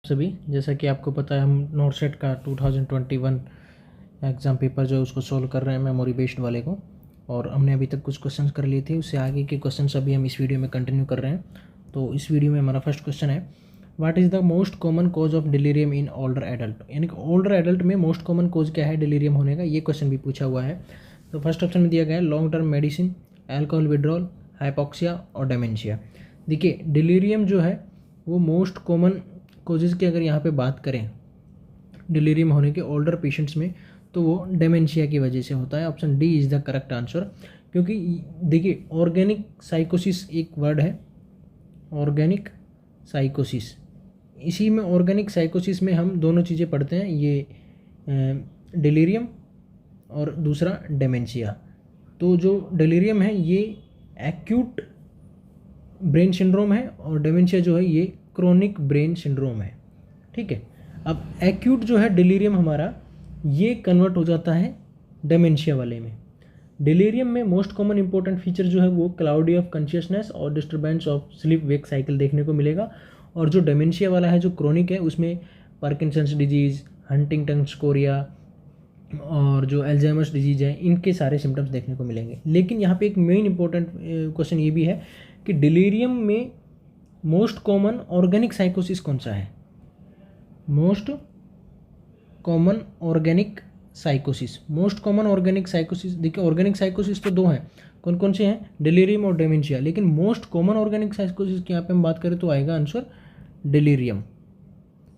सभी, जैसा कि आपको पता है हम नोटसेट का 2021 एग्ज़ाम पेपर जो है उसको सोल्व कर रहे हैं मेमोरी बेस्ड वाले को। और हमने अभी तक कुछ क्वेश्चंस कर लिए थे, उससे आगे के क्वेश्चंस अभी हम इस वीडियो में कंटिन्यू कर रहे हैं। तो इस वीडियो में हमारा फर्स्ट क्वेश्चन है, what is the most common cause of delirium in older adult. यानी कि ओल्डर एडल्ट में मोस्ट कॉमन कॉज क्या है डिलीरियम होने का, ये क्वेश्चन भी पूछा हुआ है। तो फर्स्ट ऑप्शन में दिया गया है long term medicine, alcohol withdrawal, hypoxia और डेमेंशिया। देखिए डिलीरियम जो है वो मोस्ट कॉमन कोजेज़ की अगर यहाँ पे बात करें डिलीरियम होने के ओल्डर पेशेंट्स में, तो वो डेमेंशिया की वजह से होता है। Option D is the correct answer. क्योंकि देखिए ऑर्गेनिक साइकोसिस एक वर्ड है, ऑर्गेनिक साइकोसिस, इसी में ऑर्गेनिक साइकोसिस में हम दोनों चीज़ें पढ़ते हैं, ये डिलीरियम और दूसरा डेमेंशिया। तो जो डिलीरियम है ये एक्यूट ब्रेन सिंड्रोम है और डेमेंशिया जो है ये क्रोनिक ब्रेन सिंड्रोम है। ठीक है, अब एक्यूट जो है डिलीरियम हमारा ये कन्वर्ट हो जाता है डेमेंशिया वाले में। डिलीरियम में मोस्ट कॉमन इंपॉर्टेंट फीचर जो है वो क्लाउडी ऑफ कॉन्शियसनेस और disturbance of sleep wake cycle देखने को मिलेगा। और जो डेमेंशिया वाला है जो क्रोनिक है उसमें पार्किंसंस डिजीज़, हंटिंगटन्स कोरिया और जो अल्जाइमर्स डिजीज है इनके सारे सिम्टम्स देखने को मिलेंगे। लेकिन यहाँ पे एक मेन इंपॉर्टेंट क्वेश्चन ये भी है कि डिलीरियम में मोस्ट कॉमन ऑर्गेनिक साइकोसिस कौन सा है। Most common organic साइकोसिस, most common organic साइकोसिस, देखिए ऑर्गेनिक साइकोसिस तो दो हैं, कौन कौन से हैं, डिलीरियम और डेमेंशिया। लेकिन मोस्ट कॉमन ऑर्गेनिक साइकोसिस की यहाँ पे हम बात करें तो आएगा answer delirium.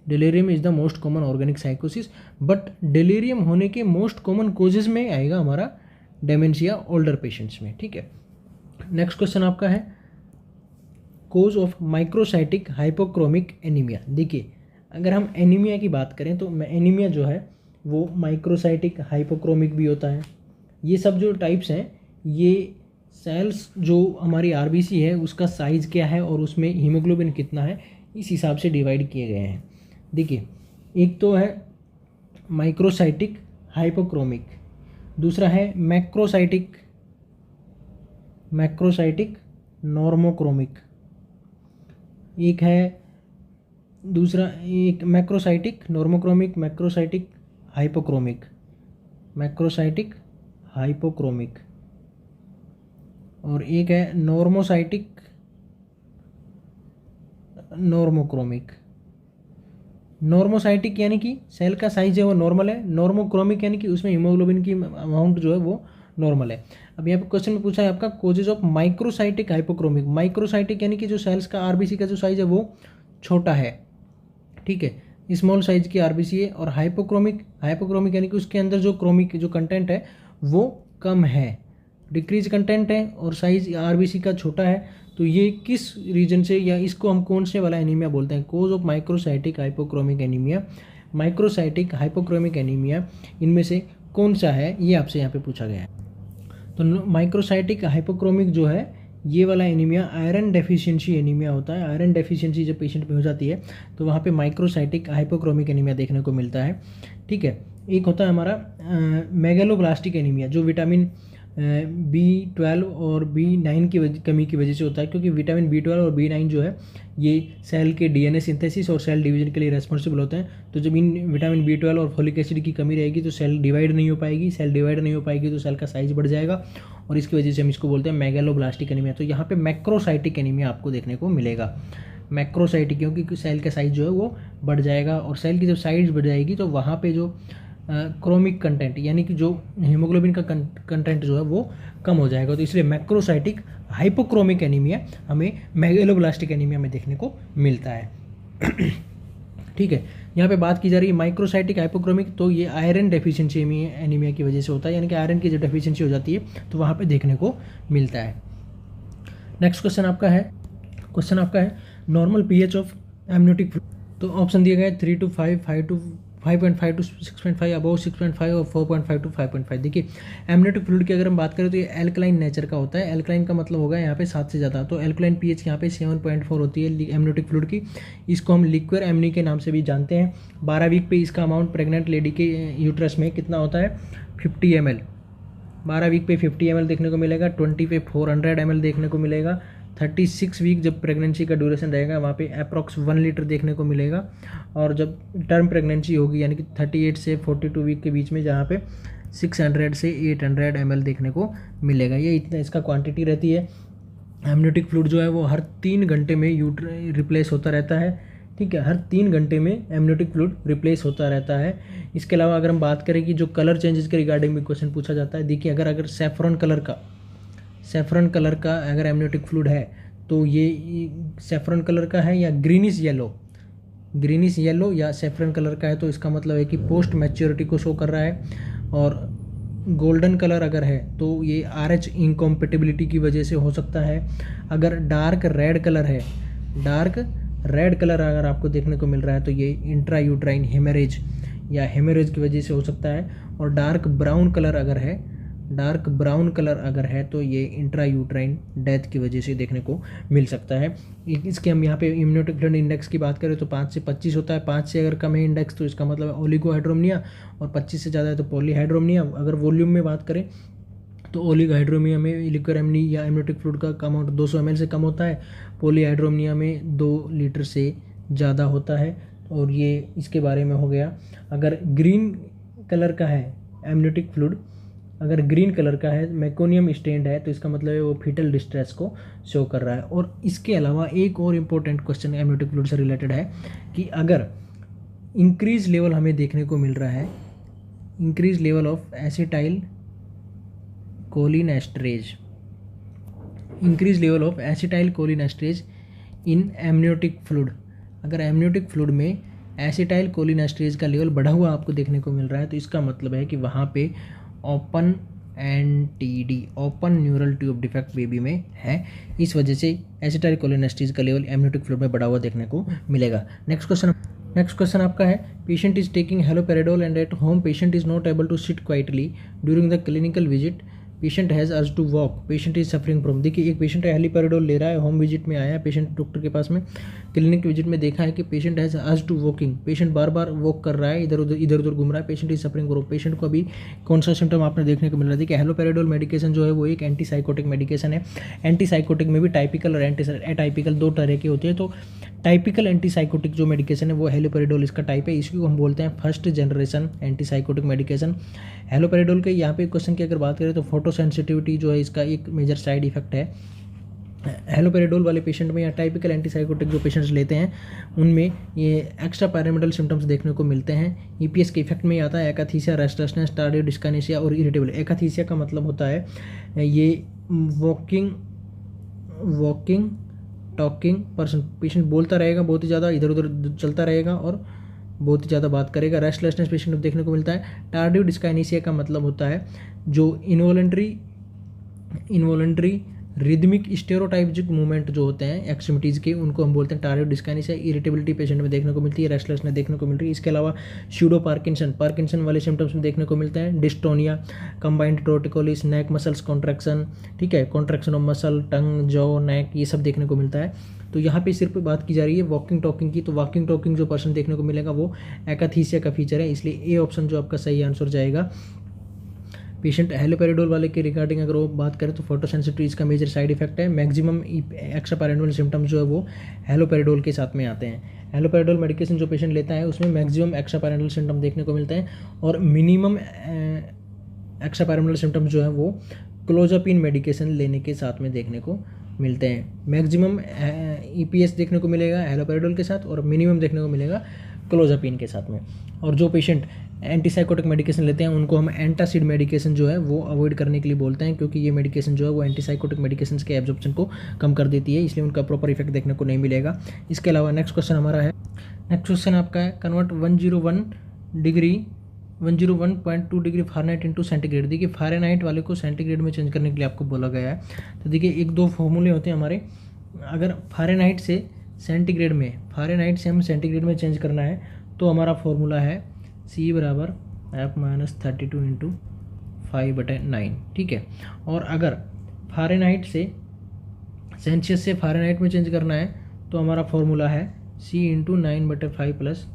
Delirium is the most common organic साइकोसिस, बट डिलीरियम होने के मोस्ट कॉमन कोजेज में आएगा हमारा डेमेंशिया ओल्डर पेशेंट्स में। ठीक है, नेक्स्ट क्वेश्चन आपका है cause of microcytic hypochromic anaemia. देखिए अगर हम एनीमिया की बात करें तो एनीमिया जो है वो माइक्रोसाइटिक हाइपोक्रोमिक भी होता है। ये सब जो टाइप्स हैं ये सेल्स जो हमारी आरबीसी है उसका साइज़ क्या है और उसमें हीमोग्लोबिन कितना है इस हिसाब से डिवाइड किए गए हैं। देखिए एक तो है माइक्रोसाइटिक हाइपोक्रोमिक, दूसरा है मैक्रोसाइटिक नॉर्मोक्रोमिक, एक है दूसरा, एक मैक्रोसाइटिक नॉर्मोक्रोमिक, मैक्रोसाइटिक हाइपोक्रोमिक और एक है नॉर्मोसाइटिक नॉर्मोक्रोमिक। नॉर्मोसाइटिक यानी कि सेल का साइज है वो नॉर्मल है, नॉर्मोक्रोमिक यानी कि उसमें हीमोग्लोबिन की अमाउंट जो है वो नॉर्मल है। अब यहाँ पे क्वेश्चन में पूछा है आपका causes of microcytic hypochromic. Microcytic यानी कि जो सेल्स का आरबीसी का जो साइज है वो छोटा है, ठीक है, स्मॉल साइज की आरबीसी है। और हाइपोक्रोमिक यानी कि उसके अंदर जो क्रोमिक जो कंटेंट है वो कम है, डिक्रीज कंटेंट है और साइज आरबीसी का छोटा है। तो ये किस रीजन से या इसको हम कौन से वाला एनीमिया बोलते हैं, cause of microcytic hypochromic anaemia, microcytic hypochromic anaemia, इनमें से कौन सा है ये आपसे यहाँ पे पूछा गया है। तो माइक्रोसाइटिक हाइपोक्रोमिक जो है ये वाला एनीमिया आयरन डेफिशिएंसी एनीमिया होता है। आयरन डेफिशिएंसी जब पेशेंट में हो जाती है तो वहाँ पे माइक्रोसाइटिक हाइपोक्रोमिक एनीमिया देखने को मिलता है। ठीक है, एक होता है हमारा मेगालोब्लास्टिक एनीमिया जो विटामिन B12 और B9 की कमी की वजह से होता है। क्योंकि विटामिन B12 और B9 जो है ये सेल के डीएनए सिंथेसिस और सेल डिवीजन के लिए रेस्पॉन्सिबल होते हैं। तो जब इन विटामिन B12 और फोलिक एसिड की कमी रहेगी तो सेल डिवाइड नहीं हो पाएगी, तो सेल का साइज बढ़ जाएगा और इसकी वजह से हम इसको बोलते हैं मेगालोब्लास्टिक एनीमिया। तो यहाँ पे मैक्रोसाइटिक एनीमिया आपको देखने को मिलेगा। मैक्रोसाइटिक क्योंकि सेल का साइज जो है वो बढ़ जाएगा और सेल की जब साइज बढ़ जाएगी तो वहाँ पे जो क्रोमिक कंटेंट यानी कि जो हीमोग्लोबिन का कंटेंट जो है वो कम हो जाएगा। तो इसलिए मैक्रोसाइटिक हाइपोक्रोमिक एनीमिया हमें मेगालोब्लास्टिक एनीमिया में देखने को मिलता है। ठीक है, यहाँ पे बात की जा रही है माइक्रोसाइटिक हाइपोक्रोमिक, तो ये आयरन डेफिशिएंसी एनीमिया की वजह से होता है, यानी कि आयरन की जो डेफिशिएंसी हो जाती है तो वहाँ पे देखने को मिलता है। नेक्स्ट क्वेश्चन आपका है normal pH of amniotic fluid. तो ऑप्शन दिए गए 3 to 5, 5.5 to 6.5, अबव 6.5 और 4.5 to 5.5। देखिए एमनियोटिक फ्लूइड की अगर हम बात करें तो ये एल्कलाइन नेचर का होता है। एल्कलाइन का मतलब होगा यहाँ पे 7 से ज़्यादा, तो एल्कलाइन पीएच यहाँ पे 7.4 होती है एमनियोटिक फ्लूइड की। इसको हम लिक्विड एमनी के नाम से भी जानते हैं। 12 वीक पे इसका अमाउंट प्रेग्नेंट लेडी के यूट्रस में कितना होता है 50 ml। 12 वीक पे 50 ml देखने को मिलेगा, 20 पे 400 ml देखने को मिलेगा, 36 वीक जब प्रेगनेंसी का ड्यूरेशन रहेगा वहाँ पे अप्रॉक्स 1 लीटर देखने को मिलेगा। और जब टर्म प्रेगनेंसी होगी यानी कि 38 से 42 वीक के बीच में जहाँ पे 600 से 800 ml देखने को मिलेगा। ये इतना इसका क्वांटिटी रहती है। एमनियोटिक फ्लूइड जो है वो हर 3 घंटे में रिप्लेस होता रहता है, ठीक है, हर 3 घंटे में एमनियोटिक फ्लूइड रिप्लेस होता रहता है। इसके अलावा अगर हम बात करें कि जो कलर चेंजेस के रिगार्डिंग भी क्वेश्चन पूछा जाता है, देखिए अगर सैफरन कलर का अगर एमनियोटिक फ्लूइड है तो ये सैफरन कलर का है या ग्रीनिश येलो या सैफरन कलर का है तो इसका मतलब है कि पोस्ट मैच्योरिटी को शो कर रहा है। और गोल्डन कलर अगर है तो ये RH इनकॉम्पेटिबिलिटी की वजह से हो सकता है। अगर डार्क रेड कलर अगर आपको देखने को मिल रहा है तो ये इंट्रा यूट्राइन हेमरेज या हेमरेज की वजह से हो सकता है। और डार्क ब्राउन कलर अगर है तो ये इंट्रा यूट्राइन डेथ की वजह से देखने को मिल सकता है। इसके हम यहाँ पे इम्यूनोटिक फ्लूइड इंडेक्स की बात करें तो 5 से 25 होता है। 5 से अगर कम है इंडेक्स तो इसका मतलब है ओलिगोहाइड्रोमिया, और 25 से ज़्यादा है तो पॉलीहाइड्रोमिया। अगर वॉल्यूम में बात करें तो ओलिगोहाइड्रोमिया में लिक्विड एमनी या एमनियोटिक फ्लूइड का अमाउंट 200 ml से कम होता है, पॉलीहाइड्रोमिया में 2 लीटर से ज़्यादा होता है। और ये इसके बारे में हो गया। अगर ग्रीन कलर का है एमनियोटिक फ्लूइड, अगर ग्रीन कलर का है मेकोनियम स्टेन्ड है तो इसका मतलब है वो फीटल डिस्ट्रेस को शो कर रहा है। और इसके अलावा एक और इम्पोर्टेंट क्वेश्चन एमनियोटिक फ्लूइड से रिलेटेड है कि अगर इंक्रीज लेवल हमें देखने को मिल रहा है, increase level of acetylcholinesterase in amniotic fluid, अगर एमनियोटिक फ्लूइड में एसिटाइल कोलिनेस्टरेज का लेवल बढ़ा हुआ आपको देखने को मिल रहा है तो इसका मतलब है कि वहाँ पे open neural tube defect baby में है। इस वजह से एसिटाइल कोलिनेस्टरेज का लेवल एमनियोटिक फ्लूइड में बढ़ा हुआ देखने को मिलेगा। नेक्स्ट क्वेश्चन आपका है, patient is taking haloperidol and at home patient is not able to sit quietly during the clinical visit, patient has urge to walk, patient is suffering from. देखिए एक पेशेंट हेलोपेरिडोल ले रहा है, home visit में आया है patient doctor के पास में, क्लिनिक विजिट में देखा है कि patient has urge to walking, patient बार बार वॉक कर रहा है, इधर उधर घूम रहा है, patient is suffering from. Patient को अभी कौन सा सिम्टम आपने देखने को मिल रहा है? देखिए हेलोपेरिडोल मेडिकेशन जो है वो एक एंटीसाइकोटिक मेडिकेशन है। एंटीसाइकोटिक में भी टाइपिकल और एटाइपिकल 2 तरह के होते हैं। तो टाइपिकल एंटीसाइकोटिक जो मेडिकेशन है वो हेलोपेरिडोल इसका टाइप है, इसको हम बोलते हैं first generation antipsychotic medication. Haloperidol के यहाँ पे क्वेश्चन की अगर बात करें तो फोटो सेंसिटिविटी जो है इसका एक मेजर साइड इफेक्ट है। हेलोपेरिडोल वाले पेशेंट में या टाइपिकल एंटीसाइकोटिक जो पेशेंट्स लेते हैं उनमें ये एक्स्ट्रा पैरामिडल सिम्टम्स देखने को मिलते हैं। EPS के इफेक्ट में आता है एकाथीसिया, रेस्टलेसनेस, टार्डियो डिस्काइनेसिया और इरिटेबल। एकाथीसिया का मतलब होता है ये वॉकिंग टॉकिंग पर्सन, पेशेंट बोलता रहेगा बहुत ही ज़्यादा, इधर उधर चलता रहेगा और बहुत ही ज़्यादा बात करेगा। रेस्टलेसनेस पेशेंट को देखने को मिलता है। टार्डियो डिस्काइनेसिया का मतलब होता है जो इनवॉलंटरी रिदमिक स्टेरोटाइपिक मूवमेंट जो होते हैं एक्सट्रीमिटीज़ के, उनको हम बोलते हैं टार्डियो डिस्काइनेसिया। इरिटेबिलिटी पेशेंट में देखने को मिलती है, रेस्टलेसनेस देखने को मिल रही है। इसके अलावा स्यूडो पार्किंसन वाले सिम्टम्स में देखने को मिलते हैं, dystonia, combined torticollis, neck muscles contraction, ठीक है, contraction of muscle, tongue, jaw, neck, ये सब देखने को मिलता है। तो यहाँ पे सिर्फ बात की जा रही है वॉकिंग टॉकिंग की, तो वॉकिंग टॉकिंग जो पर्सन देखने को मिलेगा वो एकाथीसिया का फीचर है, इसलिए ए ऑप्शन जो आपका सही आंसर जाएगा। पेशेंट हेलोपेरिडोल वाले के रिगार्डिंग अगर वो बात करें तो फोटोसेंसिटिविटी इसका मेजर साइड इफेक्ट है। मैक्सिमम एक्स्ट्रा पैरानोमल सिम्टम्स जो है वो हेलोपेरिडोल के साथ में आते हैं। हेलोपेरिडोल मेडिकेशन जो पेशेंट लेता है उसमें मैक्सिमम एक्स्ट्रा पैरानोमल सिम्टम देखने को मिलते हैं और मिनिमम एक्स्ट्रा पैरानोमल सिम्टम्स जो है वो क्लोजापिन मेडिकेशन लेने के साथ में देखने को मिलते हैं। मैक्सिमम EPS देखने को मिलेगा हेलोपेरिडोल के साथ और मिनिमम देखने को मिलेगा क्लोजापिन के साथ में। और जो पेशेंट एंटीसाइकोटिक मेडिकेशन लेते हैं उनको हम एंटासिड मेडिकेशन जो है वो अवॉइड करने के लिए बोलते हैं, क्योंकि ये मेडिकेशन जो है वो एंटीसाइकोटिक मेडिकेशन के एब्जॉर्प्शन को कम कर देती है, इसलिए उनका प्रॉपर इफेक्ट देखने को नहीं मिलेगा। इसके अलावा नेक्स्ट क्वेश्चन हमारा है, नेक्स्ट क्वेश्चन आपका है convert 101.2 degree Fahrenheit into centigrade. देखिए फ़ारेनहाइट वाले को सेंटीग्रेड में चेंज करने के लिए आपको बोला गया है। तो देखिए 1-2 फॉर्मूले होते हैं हमारे, अगर फ़ारेनहाइट से हम सेंटीग्रेड में चेंज करना है तो हमारा फॉर्मूला है C बराबर F-32 इंटू 5/9, ठीक है। और अगर फ़ारेनहाइट से सेल्सियस से फ़ारेनहाइट में चेंज करना है तो हमारा फॉर्मूला है C इंटू 9/5 +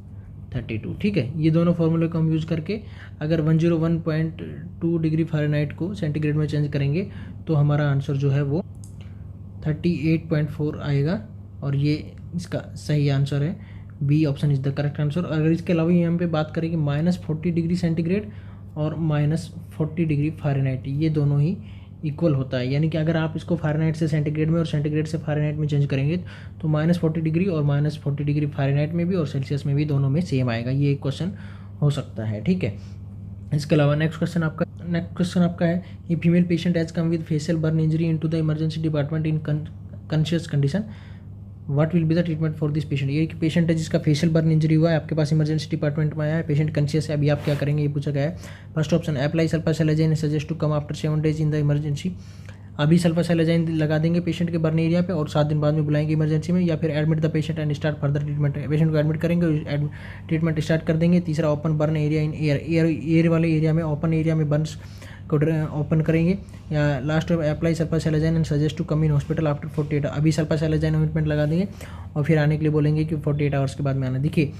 32, ठीक है। ये दोनों फॉर्मूले को हम यूज़ करके अगर 101.2 डिग्री फ़ारेनहाइट को सेंटीग्रेड में चेंज करेंगे तो हमारा आंसर जो है वो 38.4 आएगा और ये इसका सही आंसर है। B option is the correct answer. अगर इसके अलावा यहाँ पे बात करें कि -40 डिग्री सेंटीग्रेड और -40 डिग्री फ़ारेनहाइट, ये दोनों ही इक्वल होता है, यानी कि अगर आप इसको फ़ारेनहाइट से सेंटीग्रेड में और सेंटीग्रेड से फ़ारेनहाइट में चेंज करेंगे तो -40 डिग्री और -40 डिग्री फ़ारेनहाइट में भी और सेल्सियस में भी दोनों में सेम आएगा। ये एक क्वेश्चन हो सकता है, ठीक है। इसके अलावा नेक्स्ट क्वेश्चन आपका है, a female patient has come with facial burn injury into the emergency department in conscious condition, what will be the treatment for this patient. ये एक पेशेंट है जिसका फेशियल बर्न इंजरी हुआ है, आपके पास इमरजेंसी डिपार्टमेंट में आया है, पेशेंट कॉन्शियस है, अभी आप क्या करेंगे ये पूछा गया है। First option, apply sulfasalazine suggest to come after 7 days in the emergency. अभी सल्फासाइलाज़ाइन लगा देंगे पेशेंट के बर्न एरिया पे और 7 दिन बाद में बुलाएंगे इमरजेंसी में, या फिर admit the patient and start further treatment. Patient को एडमिट करेंगे, ट्रीटमेंट स्टार्ट कर देंगे। तीसरा, open burn area in air वाले एरिया में, ओपन एरिया में बर्न्स को ओपन करेंगे। या last apply sulfasalazine and suggest to come in hospital after 48 अभी सल्फासाइलाज़ाइन ऑइंटमेंट लगा देंगे और फिर आने के लिए बोलेंगे कि 48 आवर्स के बाद में आना। देखिए,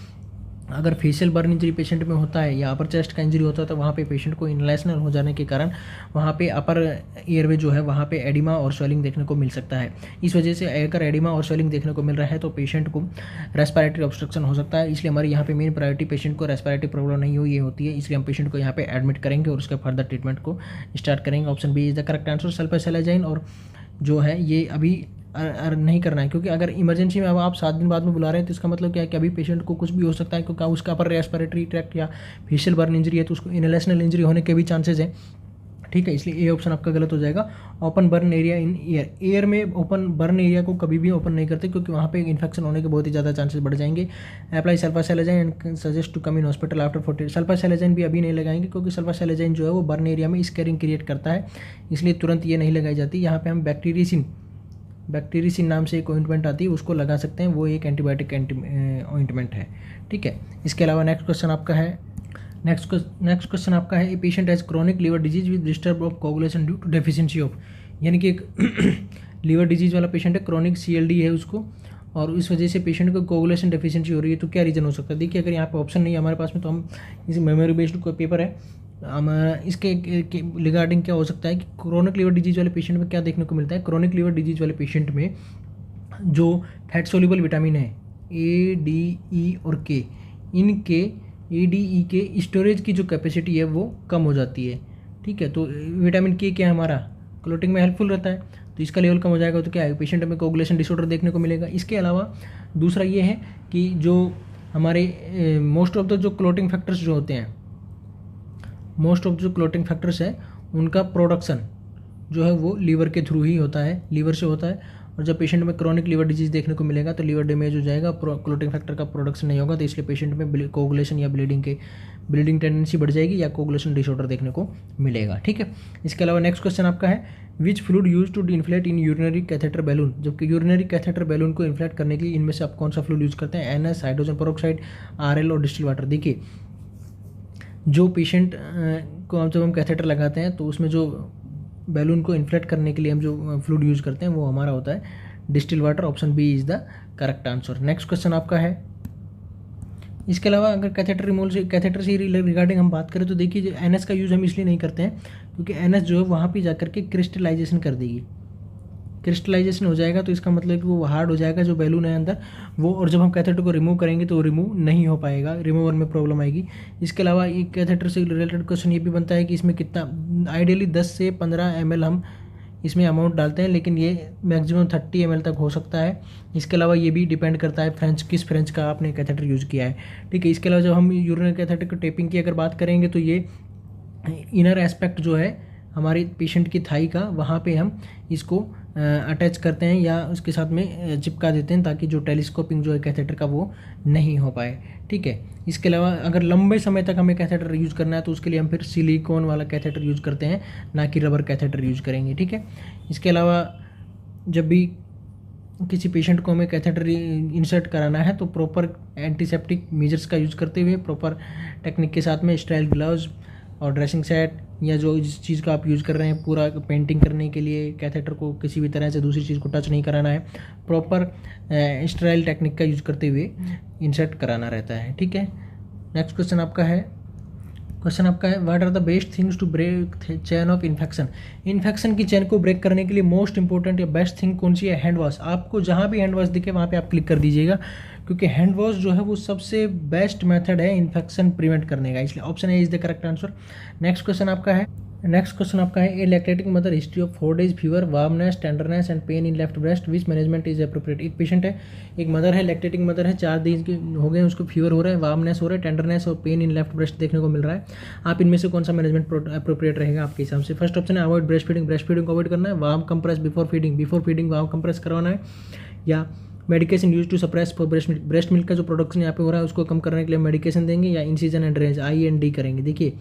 अगर फेशियल बर्न इंजरी पेशेंट में होता है या अपर चेस्ट का इंजरी होता है तो वहाँ पे पेशेंट को इनलेशनल हो जाने के कारण वहाँ पे अपर एयरवे जो है वहाँ पे एडिमा और स्वेलिंग देखने को मिल सकता है। इस वजह से अगर एडिमा और स्वेलिंग देखने को मिल रहा है तो पेशेंट को रेस्पिरेटरी ऑब्स्ट्रक्शन हो सकता है। इसलिए हमारे यहाँ पे मेन प्रायोरिटी पेशेंट को रेस्पिरेटरी प्रॉब्लम नहीं हो ये होती है, इसलिए हम पेशेंट को यहाँ पे एडमिट करेंगे और उसके फर्दर ट्रीटमेंट को स्टार्ट करेंगे। Option B is the correct answer. Sulfasalazine और जो है ये अभी नहीं करना है, क्योंकि अगर इमरजेंसी में अब आप 7 दिन बाद में बुला रहे हैं तो इसका मतलब क्या है कि अभी पेशेंट को कुछ भी हो सकता है, क्योंकि उसका अपर रेस्पिरेटरी ट्रैक्ट या फेशियल बर्न इंजरी है तो उसको इनहेलेशनल इंजरी होने के भी चांसेस हैं, ठीक है। इसलिए ए ऑप्शन आपका गलत हो जाएगा। Open burn area in air में ओपन बर्न एरिया को कभी भी ओपन नहीं करते क्योंकि वहाँ पे इन्फेक्शन होने के बहुत ही ज़्यादा चांसेस बढ़ जाएंगे। Apply sulfasalazine and suggest to come in hospital after 40। Sulfasalazine भी अभी नहीं लगाएंगे क्योंकि सल्फासाइलाज़ाइन जो है वो बर्न एरिया में स्कैरिंग क्रिएट करता है, इसलिए तुरंत ये नहीं लगाई जाती। यहाँ पे हम बैक्टीरियसिन नाम से एक ऑइंटमेंट आती है उसको लगा सकते हैं, वो एक एंटीबायोटिक ऑइंटमेंट है, ठीक है। इसके अलावा नेक्स्ट क्वेश्चन आपका है, a patient has chronic liver disease with disturb of coagulation due to deficiency of, यानी कि एक लीवर डिजीज वाला पेशेंट है, क्रोनिक CLD है उसको और इस वजह से पेशेंट को कोगुलेशन डेफिशिएंसी हो रही है, तो क्या रीज़न हो सकता है। देखिए, अगर यहाँ पे ऑप्शन नहीं है हमारे पास में तो हम इस मेमोरी बेस्ड पेपर है, हम इसके रिगार्डिंग क्या हो सकता है कि क्रोनिक लीवर डिजीज वाले पेशेंट में क्या देखने को मिलता है। क्रोनिक लीवर डिजीज वाले पेशेंट में जो फैट सोल्यूबल विटामिन है A, D, E और K, इनके A, D, E के स्टोरेज की जो कैपेसिटी है वो कम हो जाती है, ठीक है। तो विटामिन K क्या है हमारा, क्लोटिंग में हेल्पफुल रहता है, तो इसका लेवल कम हो जाएगा तो क्या है, पेशेंट में कोगुलेशन डिसऑर्डर देखने को मिलेगा। इसके अलावा दूसरा ये है कि जो हमारे मोस्ट ऑफ द जो क्लोटिंग फैक्टर्स जो होते हैं, मोस्ट ऑफ जो क्लोटिंग फैक्टर्स है उनका प्रोडक्शन जो है वो लीवर के थ्रू ही होता है, लीवर से होता है। और जब पेशेंट में क्रोनिक लीवर डिजीज देखने को मिलेगा तो लीवर डैमेज हो जाएगा, क्लोटिंग फैक्टर का प्रोडक्शन नहीं होगा, तो इसलिए पेशेंट में कोगुलेशन या ब्लीडिंग टेंडेंसी बढ़ जाएगी या कोगुलेशन डिसऑर्डर देखने को मिलेगा, ठीक है। इसके अलावा नेक्स्ट क्वेश्चन आपका है, which fluid use to inflate in urinary catheter balloon. जबकि यूरिनरी कैथेटर बैलून को इन्फ्लेट करने के लिए इनमें से आप कौन सा फ्लूइड यूज करते हैं, NS, हाइड्रोजन पेरोक्साइड, RL और डिस्टिल वाटर। देखिए, जो पेशेंट को जब हम कैथेटर लगाते हैं तो उसमें जो बैलून को इन्फ्लेट करने के लिए हम जो फ्लूइड यूज़ करते हैं वो हमारा होता है distil water. Option B is the correct answer. Next question आपका है, इसके अलावा अगर कैथेटर से रिगार्डिंग हम बात करें तो देखिए, NS का यूज़ हम इसलिए नहीं करते हैं क्योंकि NS जो है वहाँ पे जाकर के क्रिस्टलाइजेशन कर देगी, क्रिस्टलाइजेशन हो जाएगा तो इसका मतलब कि वो हार्ड हो जाएगा जो बैलून है अंदर वो, और जब हम कैथेटर को रिमूव करेंगे तो वो रिमूव नहीं हो पाएगा, रिमूवर में प्रॉब्लम आएगी। इसके अलावा एक कैथेटर से रिलेटेड क्वेश्चन ये भी बनता है कि इसमें कितना, आइडियली 10 से 15 ml हम इसमें अमाउंट डालते हैं, लेकिन ये मैक्सिमम 30 ml तक हो सकता है। इसके अलावा ये भी डिपेंड करता है किस फ्रेंच का आपने कैथेटर यूज़ किया है, ठीक है। इसके अलावा जब हम यूरिनरी कैथेटर की टेपिंग की अगर बात करेंगे तो ये इनर एस्पेक्ट जो है हमारी पेशेंट की थाई का, वहाँ पे हम इसको अटैच करते हैं या उसके साथ में चिपका देते हैं ताकि जो टेलीस्कोपिंग जो है कैथेटर का वो नहीं हो पाए, ठीक है। इसके अलावा अगर लंबे समय तक हमें कैथेटर यूज़ करना है तो उसके लिए हम फिर सिलिकॉन वाला कैथेटर यूज़ करते हैं, ना कि रबर कैथेटर यूज़ करेंगे, ठीक है। इसके अलावा जब भी किसी पेशेंट को हमें कैथेटर इंसर्ट कराना है तो प्रॉपर एंटीसेप्टिक मेजर्स का यूज़ करते हुए प्रॉपर टेक्निक के साथ में स्टेराइल ग्लव्स और ड्रेसिंग सेट या जो जिस चीज़ का आप यूज़ कर रहे हैं पूरा पेंटिंग करने के लिए कैथेटर को किसी भी तरह से दूसरी चीज़ को टच नहीं कराना है, प्रॉपर स्टेराइल टेक्निक का यूज़ करते हुए इंसर्ट कराना रहता है, ठीक है। नेक्स्ट क्वेश्चन आपका है, क्वेश्चन आपका है, what are the best things to break chain of infection. Infection की चेन को ब्रेक करने के लिए मोस्ट इंपॉर्टेंट या बेस्ट थिंग कौन सी है? Hand wash. आपको जहाँ भी हैंड वॉश दिखे वहाँ पे आप क्लिक कर दीजिएगा, क्योंकि हैंड वॉश जो है वो सबसे बेस्ट मेथड है इन्फेक्शन प्रिवेंट करने का, इसलिए option A is the correct answer. Next question आपका है, a lactating mother history of 4 days fever, warmness, tenderness and pain in left breast, which management is appropriate. एक पेशेंट है, एक mother है, लैक्टेटिंग मदर है, 4 दिन के हो गए, उसको फीवर हो रहा है, वार्मनेस हो रहा है, टेंडरनेस और पेन इन लेफ्ट ब्रेस्ट देखने को मिल रहा है। आप इनमें से कौन सा मैनेजमेंट अप्रोप्रिएट रहेगा आपके हिसाब से? फर्स्ट ऑप्शन है अवॉइड ब्रेस्ट फीडिंग को अवॉइड करना है, warm compress before feeding warm compress करवाना है, या medication use to suppress for breast milk का जो प्रोडक्शन यहाँ पे हो रहा है उसको कम करने के लिए मेडिकेशन देंगे, या इंसिजन एंड ड्रेनेज IND करेंगे। देखिए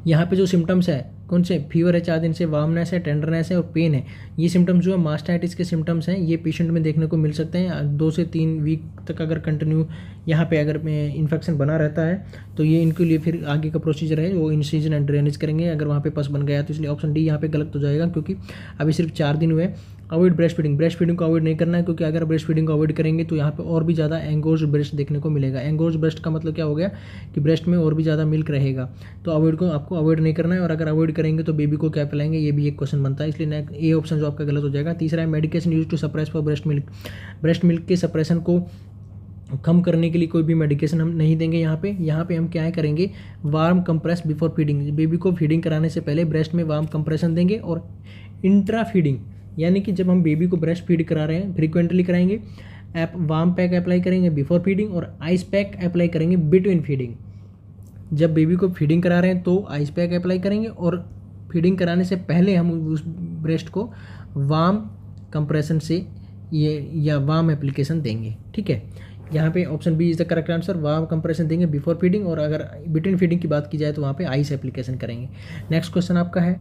यहाँ पे जो सिम्टम्स है कौन से? फीवर है 4 दिन से, वार्मनेस है, टेंडरनेस है और पेन है। ये सिम्टम्स जो है मास्टाइटिस के सिम्टम्स हैं, ये पेशेंट में देखने को मिल सकते हैं। 2 से 3 वीक तक अगर कंटिन्यू यहाँ पे अगर इन्फेक्शन बना रहता है तो ये इनके लिए फिर आगे का प्रोसीजर है वो इंसिजन एंड ड्रेनेज करेंगे, अगर वहाँ पे पस बन गया तो। इसलिए ऑप्शन डी यहाँ पे गलत हो जाएगा, क्योंकि अभी सिर्फ 4 दिन हुए। अवॉइड ब्रेस्ट फीडिंग को अवॉइड नहीं करना है, क्योंकि अगर ब्रेस्ट फीडिंग को अवॉइड करेंगे तो यहाँ पे और भी ज़्यादा एंगोर्ज ब्रेस्ट देखने को मिलेगा। एंगोर्ज ब्रेस्ट का मतलब क्या हो गया कि ब्रेस्ट में और भी ज़्यादा मिल्क रहेगा, तो आपको अवॉइड नहीं करना है। और अगर अवॉइड करेंगे तो बेबी को क्या पिलाएंगे, ये भी एक क्वेश्चन बनता है, इसलिए ए ऑप्शन जो आपका गलत हो जाएगा। तीसरा है medication use to suppress for breast milk के सप्रेशन को कम करने के लिए कोई भी मेडिकेशन हम नहीं देंगे। यहाँ पे हम क्या करेंगे, warm compress before feeding. Baby को फीडिंग कराने से पहले ब्रेस्ट में वार्म कंप्रेशन देंगे, और इंट्रा फीडिंग यानी कि जब हम बेबी को ब्रेस्ट फीड करा रहे हैं फ्रीक्वेंटली कराएंगे, वार्म पैक अप्लाई करेंगे बिफोर फीडिंग, और आइस पैक अप्लाई करेंगे बिटवीन फीडिंग। जब बेबी को फीडिंग करा रहे हैं तो आइस पैक अप्लाई करेंगे, और फीडिंग कराने से पहले हम उस ब्रेस्ट को वार्म कंप्रेशन से या वार्म एप्लीकेशन देंगे। ठीक है, यहाँ पे option B is the correct answer. Warm compression देंगे बिफोर फीडिंग, और अगर बिटवीन फीडिंग की बात की जाए तो वहाँ पे आइस एप्लीकेशन करेंगे। नेक्स्ट क्वेश्चन आपका है,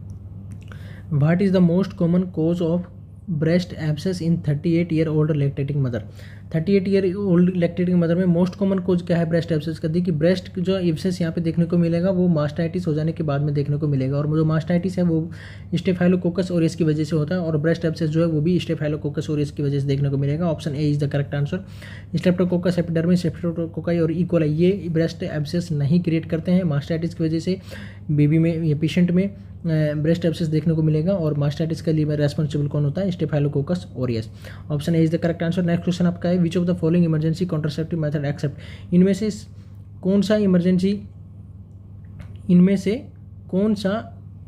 what is the most common cause of breast abscess in 38-year-old lactating mother. 38-year-old lactating mother में मोस्ट कॉमन कोज क्या है ब्रेस्ट एब्सेस का? देखिए ब्रेस्ट जो एब्सेस यहाँ पे देखने को मिलेगा वो मास्टाइटिस हो जाने के बाद में देखने को मिलेगा, और जो मास्टाइटिस है वो स्टेफाइलोकोकस ऑरियस की वजह से होता है, और ब्रेस्ट एब्सेस जो है वो भी स्टेफाइलोकोकस ऑरियस की वजह से देखने को मिलेगा। Option A is the correct answer. Streptococcus epidermis, streptococci और इकोलाई ये ब्रेस्ट एब्सेस नहीं क्रिएट करते हैं। मास्टाइटिस की वजह से बेबी में या पेशेंट में ब्रेस्ट एब्सेस देखने को मिलेगा, और मास्टाइटिस के लिए रेस्पॉन्सिबल कौन होता है? Staphylococcus aureus. Option A is the correct answer. Next question आपका है, which of the following emergency contraceptive method except. इनमें से कौन सा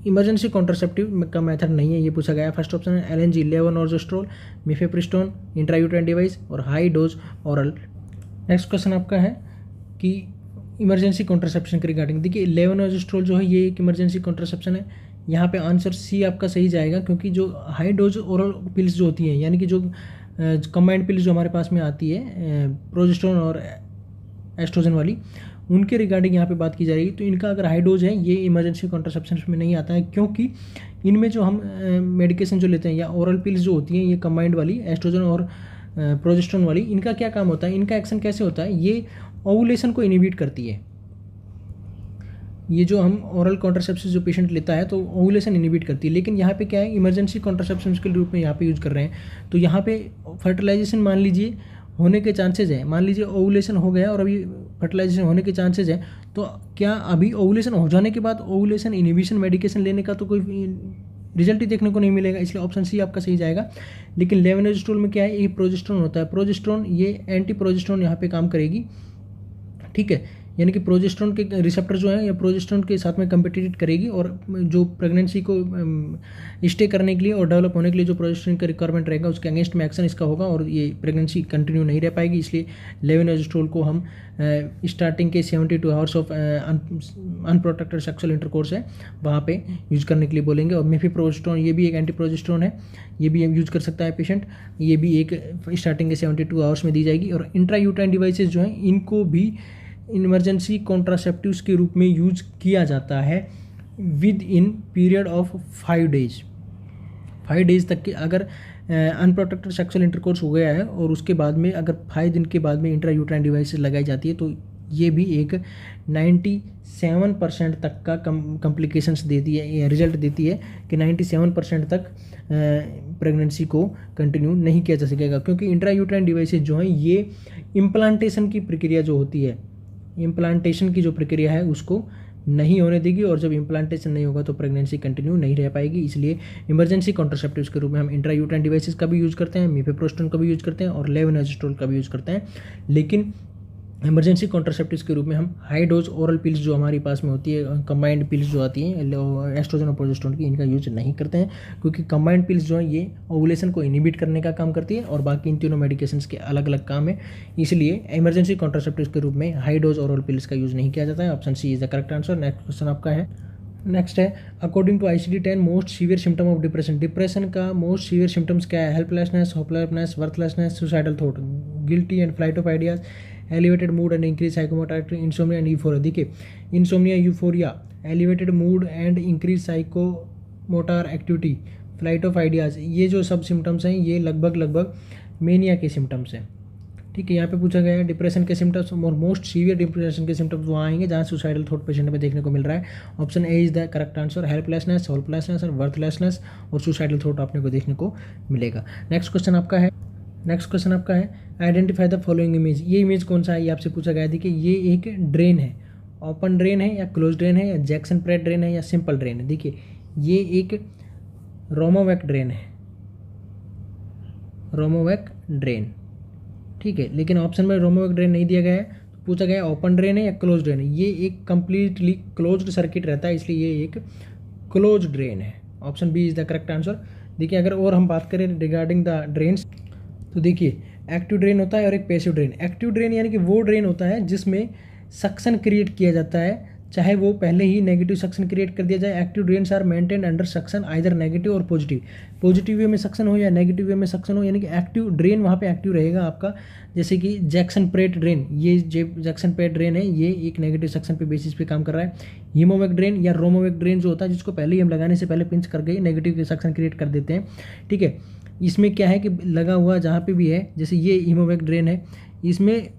इमरजेंसी कॉन्ट्रासेप्टिव का मेथड नहीं है, ये पूछा गया है। फर्स्ट ऑप्शन है LNG, levonorgestrel, mifepristone, intrauterine device और high dose oral. Next question आपका है कि इमरजेंसी कॉन्ट्रासेप्शन के रिगार्डिंग, देखिए लेवोनॉर्जेस्ट्रोल जो है ये एक इमरजेंसी कॉन्ट्रासेप्शन है। यहाँ पे आंसर सी आपका सही जाएगा, क्योंकि जो हाई डोज ओरल पिल्स जो होती हैं, यानी कि जो कंबाइंड पिल्स जो हमारे पास में आती है प्रोजेस्टेरोन और एस्ट्रोजन वाली, उनके रिगार्डिंग यहाँ पे बात की जाएगी, तो इनका अगर हाई डोज है ये इमरजेंसी कॉन्ट्रासेप्शन में नहीं आता है, क्योंकि इनमें जो हम मेडिकेशन जो लेते हैं या ओरल पिल्स जो होती हैं ये कंबाइंड वाली एस्ट्रोजन और प्रोजेस्टेरोन वाली, इनका क्या काम होता है, इनका एक्शन कैसे होता है, ये ओवुलेशन को इनहिबिट करती है। ये जो हम ओरल कॉन्ट्रासेप्शन जो पेशेंट लेता है तो ओवुलेशन इनहिबिट करती है, लेकिन यहाँ पे क्या है इमरजेंसी कॉन्ट्रासेप्शन के रूप में यहाँ पे यूज़ कर रहे हैं। तो यहाँ पे फर्टिलाइजेशन मान लीजिए होने के चांसेज हैं, मान लीजिए ओवुलेशन हो गया और अभी फर्टिलाइजेशन होने के चांसेज हैं, तो क्या अभी ओवुलेशन हो जाने के बाद ओवुलेशन इनहिबिशन मेडिकेशन लेने का तो कोई रिजल्ट ही देखने को नहीं मिलेगा, इसलिए ऑप्शन सी आपका सही जाएगा। लेकिन लेवोनॉर्जेस्ट्रोल में क्या है, ये प्रोजेस्टेरोन होता है, प्रोजेस्टेरोन ये एंटी प्रोजेस्टेरोन यहाँ पे काम करेगी। ठीक है, यानी कि प्रोजेस्टेरोन के रिसेप्टर जो है या प्रोजेस्टेरोन के साथ में कंपेटिट करेगी, और जो प्रेगनेंसी को स्टे करने के लिए और डेवलप होने के लिए जो प्रोजेस्टेरोन का रिक्वायरमेंट रहेगा उसके अगेंस्ट में एक्शन इसका होगा, और ये प्रेगनेंसी कंटिन्यू नहीं रह पाएगी। इसलिए लेवोनॉर्जेस्ट्रोल को हम स्टार्टिंग के 72 hours of unprotected sexual intercourse है वहाँ पे यूज़ करने के लिए बोलेंगे। और मिफेप्रोजेस्टेरोन ये भी एक एंटी प्रोजेस्टेरोन है, ये भी यूज़ कर सकता है पेशेंट, ये भी एक स्टार्टिंग के 72 आवर्स में दी जाएगी। और इंट्रायूटेराइन डिवाइसेज जो हैं इनको भी इमरजेंसी कॉन्ट्रासेप्टिव्स के रूप में यूज किया जाता है with in period of 5 days। 5 days तक के अगर अनप्रोटेक्टेड सेक्सुअल इंटरकोर्स हो गया है और उसके बाद में अगर 5 दिन के बाद में इंट्रायूटेराइन डिवाइसेस लगाई जाती है, तो ये भी एक 97% तक का कॉम्प्लिकेशंस देती है, रिजल्ट देती है कि 97% तक प्रेगनेंसी को कंटिन्यू नहीं किया जा सकेगा, क्योंकि इंट्रायूटेराइन डिवाइसेस जो हैं ये इम्प्लांटेशन की प्रक्रिया जो होती है, इम्प्लांटेशन की जो प्रक्रिया है उसको नहीं होने देगी, और जब इम्प्लांटेशन नहीं होगा तो प्रेगनेंसी कंटिन्यू नहीं रह पाएगी। इसलिए इमरजेंसी कॉन्ट्रासेप्टिव्स के रूप में हम इंट्रायूटेराइन डिवाइसेस का भी यूज़ करते हैं, मीफेप्रोस्टोन का भी यूज़ करते हैं और लेवोनर्जिस्ट्रोल का भी यूज़ करते हैं। लेकिन इमरजेंसी कॉन्ट्रासेप्टिव्स के रूप में हम हाई डोज ओरल पिल्स जो हमारी पास में होती है, कंबाइंड पिल्स जो आती हैं एस्ट्रोजन और प्रोजेस्टेरोन की, इनका यूज नहीं करते हैं, क्योंकि कंबाइंड पिल्स जो है ये ओवुलेशन को इनिबिट करने का काम करती है और बाकी इन तीनों मेडिकेशंस के अलग अलग काम है। इसलिए इमरजेंसी कॉन्ट्रासेप्टिव्स के रूप में हाई डोज ओरल पिल्स का यूज नहीं किया जाता है। Option C is the correct answer. Next question आपका है, नेक्स्ट है, according to ICD-10 most severe symptom of depression. Depression का मोस्ट सीवियर सिम्टम्स क्या है? Helplessness, hopelessness, worthlessness, suicidal thought, guilty and flight of ideas, elevated mood and increase psychomotor, insomnia and euphoria. देखिए, insomnia, euphoria, elevated mood and increase psychomotor activity, flight of ideas, ये जो सब symptoms हैं ये लगभग mania के symptoms हैं। ठीक है, यहाँ पे पूछा गया है डिप्रेशन के सिम्टम्स और मोस्ट सीवियर डिप्रेशन के सिम्टम्स वहाँ आएंगे जहाँ सुसाइडल थॉट पेशेंट में देखने को मिल रहा है। Option A is the correct answer. Helplessness, hopelessness और वर्थलेसनेस और सुसाइडल थॉट आपने को देखने को मिलेगा। नेक्स्ट क्वेश्चन आपका है, आइडेंटिफाई द फॉलोइंग इमेज। ये इमेज कौन सा है, ये आपसे पूछा गया है। देखिए, ये एक ड्रेन है, ओपन ड्रेन है या क्लोज ड्रेन है या जैक्सन प्रेट ड्रेन है या सिंपल ड्रेन है। देखिए, ये एक रोमोवेक ड्रेन है, रोमोवेक ड्रेन। ठीक है, लेकिन ऑप्शन में रोमोवेक ड्रेन नहीं दिया गया है, तो पूछा गया है ओपन ड्रेन है या क्लोज ड्रेन है। ये एक कंप्लीटली क्लोज्ड सर्किट रहता है, इसलिए ये एक क्लोज ड्रेन है। Option B is the correct answer. देखिए, अगर और हम बात करें रिगार्डिंग द ड्रेन्स, तो देखिए एक्टिव ड्रेन होता है और एक पैसिव ड्रेन। एक्टिव ड्रेन यानी कि वो ड्रेन होता है जिसमें सक्शन क्रिएट किया जाता है, चाहे वो पहले ही नेगेटिव सक्शन क्रिएट कर दिया जाए। Active drains are maintain under suction either negative और पॉजिटिव, पॉजिटिव वे में सक्शन हो या नेगेटिव वे में सक्शन हो, यानी कि एक्टिव ड्रेन वहाँ पे एक्टिव रहेगा आपका। जैसे कि जैक्सन प्रेट ड्रेन, ये जैक्सन प्रेट ड्रेन है, ये एक नेगेटिव सक्शन पे बेसिस पे काम कर रहा है। हीमोवेक ड्रेन या रोमोवेक ड्रेन जो होता है, जिसको पहले ही हम लगाने से पहले पिंच करके नेगेटिव सक्शन क्रिएट कर देते हैं। ठीक है, इसमें क्या है कि लगा हुआ जहाँ पे भी है, जैसे ये हीमोवेक ड्रेन है, इसमें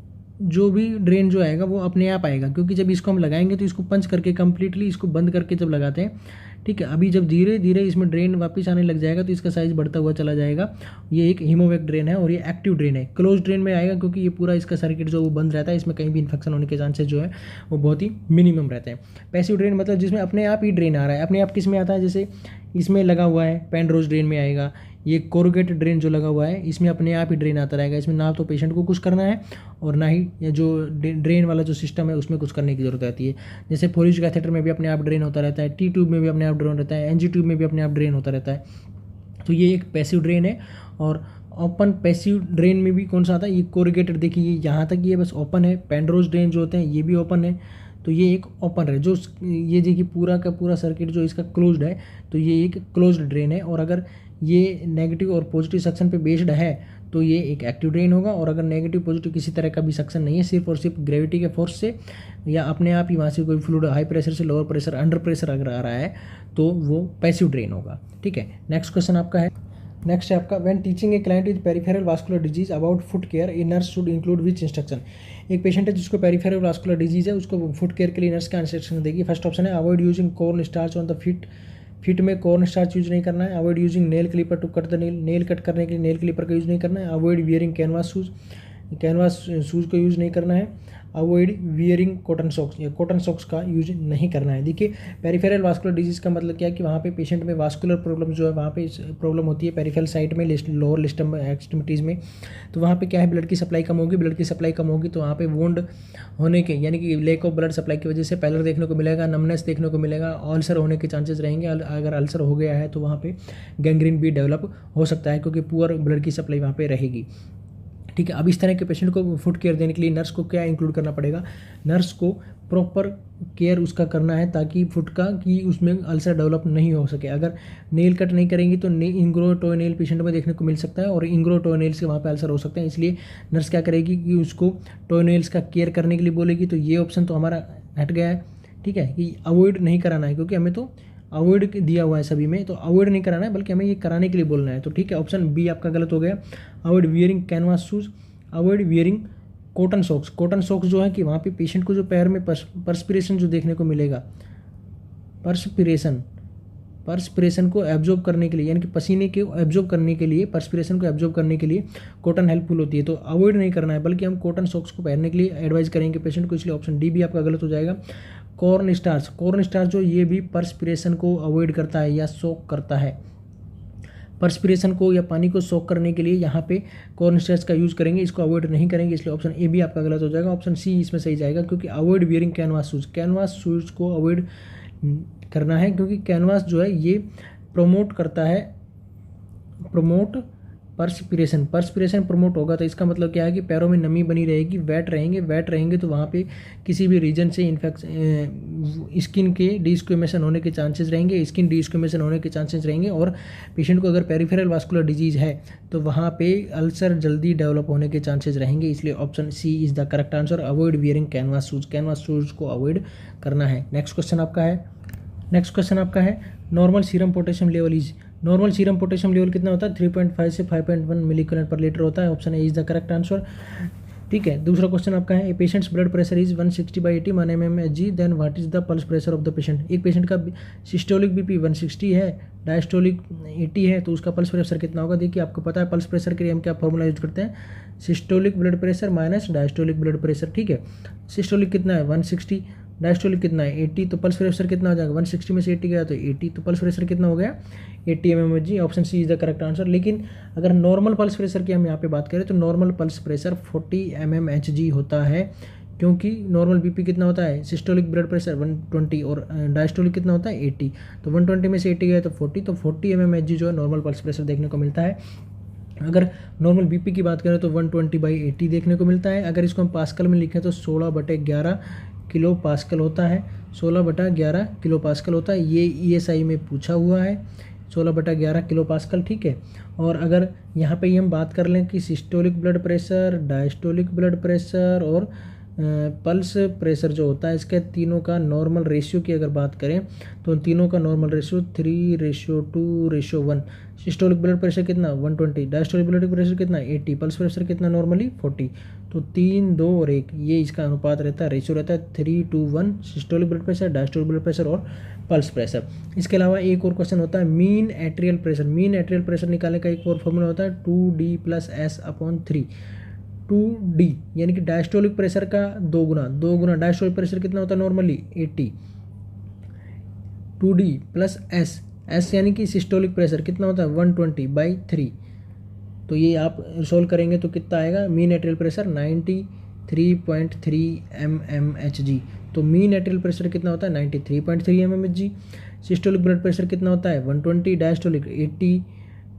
जो भी ड्रेन जो आएगा वो अपने आप आएगा, क्योंकि जब इसको हम लगाएंगे तो इसको पंच करके कंप्लीटली इसको बंद करके जब लगाते हैं, ठीक है, अभी जब धीरे धीरे इसमें ड्रेन वापस आने लग जाएगा तो इसका साइज बढ़ता हुआ चला जाएगा। ये एक हीमोवेक ड्रेन है और ये एक्टिव ड्रेन है। क्लोज ड्रेन में आएगा क्योंकि ये पूरा इसका सर्किट जो वो बंद रहता है, इसमें कहीं भी इन्फेक्शन होने के चांसेस जो है वो बहुत ही मिनिमम रहते हैं। पैसिव ड्रेन मतलब जिसमें अपने आप ही ड्रेन आ रहा है। अपने आप किस में आता है, जैसे इसमें लगा हुआ है पेनरोज ड्रेन में आएगा। ये कोरुगेटेड ड्रेन जो लगा हुआ है, इसमें अपने आप ही ड्रेन आता रहेगा। इसमें ना तो पेशेंट को कुछ करना है और ना ही ये जो ड्रेन वाला जो सिस्टम है उसमें कुछ करने की जरूरत रहती है। जैसे फोरिज कैथेटर में भी अपने आप ड्रेन होता रहता है, टी ट्यूब में भी अपने आप ड्रेन रहता है, एनजी ट्यूब में भी अपने आप ड्रेन होता रहता है। तो ये एक पैसिव ड्रेन है। और ओपन पैसिव ड्रेन में भी कौन सा आता है, ये कोरुगेटेड। देखिए यहाँ तक ये बस ओपन है। पेनरोज ड्रेन जो होते हैं ये भी ओपन है, तो ये एक ओपन है। जो ये देखिए पूरा का पूरा सर्किट जो इसका क्लोज्ड है, तो ये एक क्लोज्ड ड्रेन है। और अगर ये नेगेटिव और पॉजिटिव सक्शन पे बेस्ड है तो ये एक एक्टिव ड्रेन होगा। और अगर नेगेटिव पॉजिटिव किसी तरह का भी सक्शन नहीं है, सिर्फ और सिर्फ ग्रेविटी के फोर्स से या अपने आप ही वहाँ से कोई फ्लूइड हाई प्रेशर से लोअर प्रेशर अंडर प्रेशर अगर आ रहा है तो वो पैसिव ड्रेन होगा। ठीक है, नेक्स्ट क्वेश्चन आपका है, नेक्स्ट है आपका, when teaching a client with peripheral vascular disease about foot care a nurse should include which instruction. एक पेशेंट है जिसको पेरिफेरल वास्कुलर डिजीज है, उसको फुट केयर के लिए नर्स क्या इंस्ट्रक्शन देगी। फर्स्ट ऑप्शन है avoid using corn starch on the feet में कॉर्न स्टार्च यूज नहीं करना है। Avoid using nail clipper to cut the nail cut करने के लिए नेल क्लिपर का यूज़ नहीं करना है। अवॉइड वियरिंग कैनवास शूज़ का यूज़ नहीं करना है। अवॉइड वियरिंग कॉटन सॉक्स या कॉटन सॉक्स का यूज नहीं करना है। देखिए, पेरिफेरल वास्कुलर डिजीज़ का मतलब क्या है कि वहाँ पे पेशेंट में वास्कुलर प्रॉब्लम जो है वहाँ पे प्रॉब्लम होती है पेरिफेरल साइड में, लोअर लिस्टम एक्सट्रीमिटीज़ में। तो वहाँ पे क्या है, ब्लड की सप्लाई कम होगी। ब्लड की सप्लाई कम होगी तो वहाँ पे वुंड होने के यानी कि लेक ऑफ ब्लड सप्लाई की वजह से पैलर देखने को मिलेगा, नमनेस देखने को मिलेगा, अल्सर होने के चांसेस रहेंगे। अगर अल्सर हो गया है तो वहाँ पे गैंग्रीन भी डेवलप हो सकता है क्योंकि पुअर ब्लड की सप्लाई वहाँ पे रहेगी। ठीक है, अब इस तरह के पेशेंट को फुट केयर देने के लिए नर्स को क्या इंक्लूड करना पड़ेगा, नर्स को प्रॉपर केयर उसका करना है ताकि फुट का कि उसमें अल्सर डेवलप नहीं हो सके। अगर नेल कट नहीं करेंगी तो इंग्रो टोएनेल पेशेंट में देखने को मिल सकता है और इंग्रो टोएनेल से वहाँ पे अल्सर हो सकते हैं। इसलिए नर्स क्या करेगी कि उसको टोएनेल्स का केयर करने के लिए बोलेगी। तो ये ऑप्शन तो हमारा हट गया है। ठीक है, कि अवॉइड नहीं कराना है क्योंकि हमें तो अवॉइड दिया हुआ है सभी में, तो अवॉइड नहीं कराना है बल्कि हमें ये कराने के लिए बोलना है। तो ठीक है, ऑप्शन बी आपका गलत हो गया। Avoid wearing canvas shoes, avoid wearing cotton socks. Cotton socks जो है कि वहाँ पे पेशेंट को जो पैर में पर्सपिरेशन जो देखने को मिलेगा, पर्सपिरेशन को एब्जॉर्ब करने के लिए यानी कि पसीने को एब्जॉर्ब करने के लिए, पर्सपिरेशन को एब्जॉर्ब करने के लिए कॉटन हेल्पफुल होती है। तो अवॉइड नहीं करना है बल्कि हम कॉटन सॉक्स को पहनने के लिए एडवाइस करेंगे पेशेंट को। इसलिए ऑप्शन डी भी आपका गलत हो जाएगा। कॉर्न स्टार्च जो ये भी पर्सपिरेशन को अवॉइड करता है या सोक करता है। पर्सपिरेशन को या पानी को सोक करने के लिए यहाँ पे कॉर्न स्टार्च का यूज़ करेंगे, इसको अवॉइड नहीं करेंगे, इसलिए ऑप्शन ए भी आपका गलत हो जाएगा। ऑप्शन सी इसमें सही जाएगा, क्योंकि अवॉइड वियरिंग कैनवास शूज़ को अवॉइड करना है, क्योंकि कैनवास जो है ये प्रमोट पर्सपिरेशन प्रमोट होगा। तो इसका मतलब क्या है कि पैरों में नमी बनी रहेगी, वेट रहेंगे तो वहाँ पे किसी भी रीजन से स्किन के डिस्क्वेमेशन होने के चांसेस रहेंगे और पेशेंट को अगर पेरिफेरल वास्कुलर डिजीज है तो वहाँ पे अल्सर जल्दी डेवलप होने के चांसेस रहेंगे। इसलिए option C is the correct answer, avoid wearing canvas shoes को अवॉइड करना है। नेक्स्ट क्वेश्चन आपका है नॉर्मल सीरम पोटेशियम लेवल कितना होता है? 3.5 से 5.1 मिलीकॉलन पर लीटर होता है। Option A is the correct answer. ठीक है, दूसरा क्वेश्चन आपका है, a patients blood pressure is 160/80 mmHg, then what is the pulse pressure of the patient. एक पेशेंट का सिस्टोलिक बीपी 160 है, डायस्टोलिक 80 है, तो उसका पल्स प्रेशर कितना होगा? देखिए आपको पता है पल्स प्रेशर के लिए हम क्या फॉर्मूला यूज करते हैं, systolic blood pressure minus diastolic blood pressure. ठीक है, सिस्टोलिक कितना है 160, डायस्टोलिक कितना है 80, तो पल्स प्रेशर कितना हो जाएगा? 160 में से 80 गया तो 80, तो पल्स प्रेशर कितना हो गया? 80 mmHg। Option C is the correct answer. लेकिन अगर नॉर्मल पल्स प्रेशर की हम यहाँ पे बात करें तो नॉर्मल पल्स प्रेशर 40 mmHg होता है, क्योंकि नॉर्मल बीपी कितना होता है? सिस्टोलिक ब्लड प्रेशर 120 और डायस्टोलिक कितना होता है 80, तो 120 में से 80 गया तो 40, तो 40 mmHg जो है नॉर्मल पल्स प्रेशर देखने को मिलता है। अगर नॉर्मल बीपी की बात करें तो 120/80 देखने को मिलता है। अगर इसको हम पास्कल में लिखें तो 16/11 किलो पास्कल होता है, 16/11 किलो पास्कल होता है। ये ESI में पूछा हुआ है 16/11 किलो पास्कल। ठीक है, और अगर यहाँ पे हम बात कर लें कि systolic blood pressure, diastolic blood pressure और पल्स प्रेशर जो होता है, इसके तीनों का नॉर्मल रेशियो की अगर बात करें तो उन तीनों का normal ratio 3:2:1। Systolic blood pressure कितना 120, डायस्टोलिक ब्लड प्रेशर कितना 80, पल्स प्रेशर कितना नॉर्मली 40, तो 3, 2 और 1 ये इसका अनुपात रहता है, रेशियो रहता है 3:1 systolic blood pressure, diastolic blood pressure और पल्स प्रेशर। इसके अलावा एक और क्वेश्चन होता है मीन एट्रियल प्रेशर निकालने का एक और फॉर्मूला होता है 2D + S/3। 2D यानी कि डायस्टोलिक प्रेशर का 2 गुना डायस्टोलिक प्रेशर कितना होता है नॉर्मली 80, 2D + S यानी कि सिस्टोलिक प्रेशर कितना होता है 120/3। तो ये आप सोल्व करेंगे तो कितना आएगा? Mean atrial pressure 93.3 mmHg। तो मीन एट्रियल प्रेशर कितना होता है 93.3 mmHg। सिस्टोलिक ब्लड प्रेशर कितना होता है 120, डायस्टोलिक 80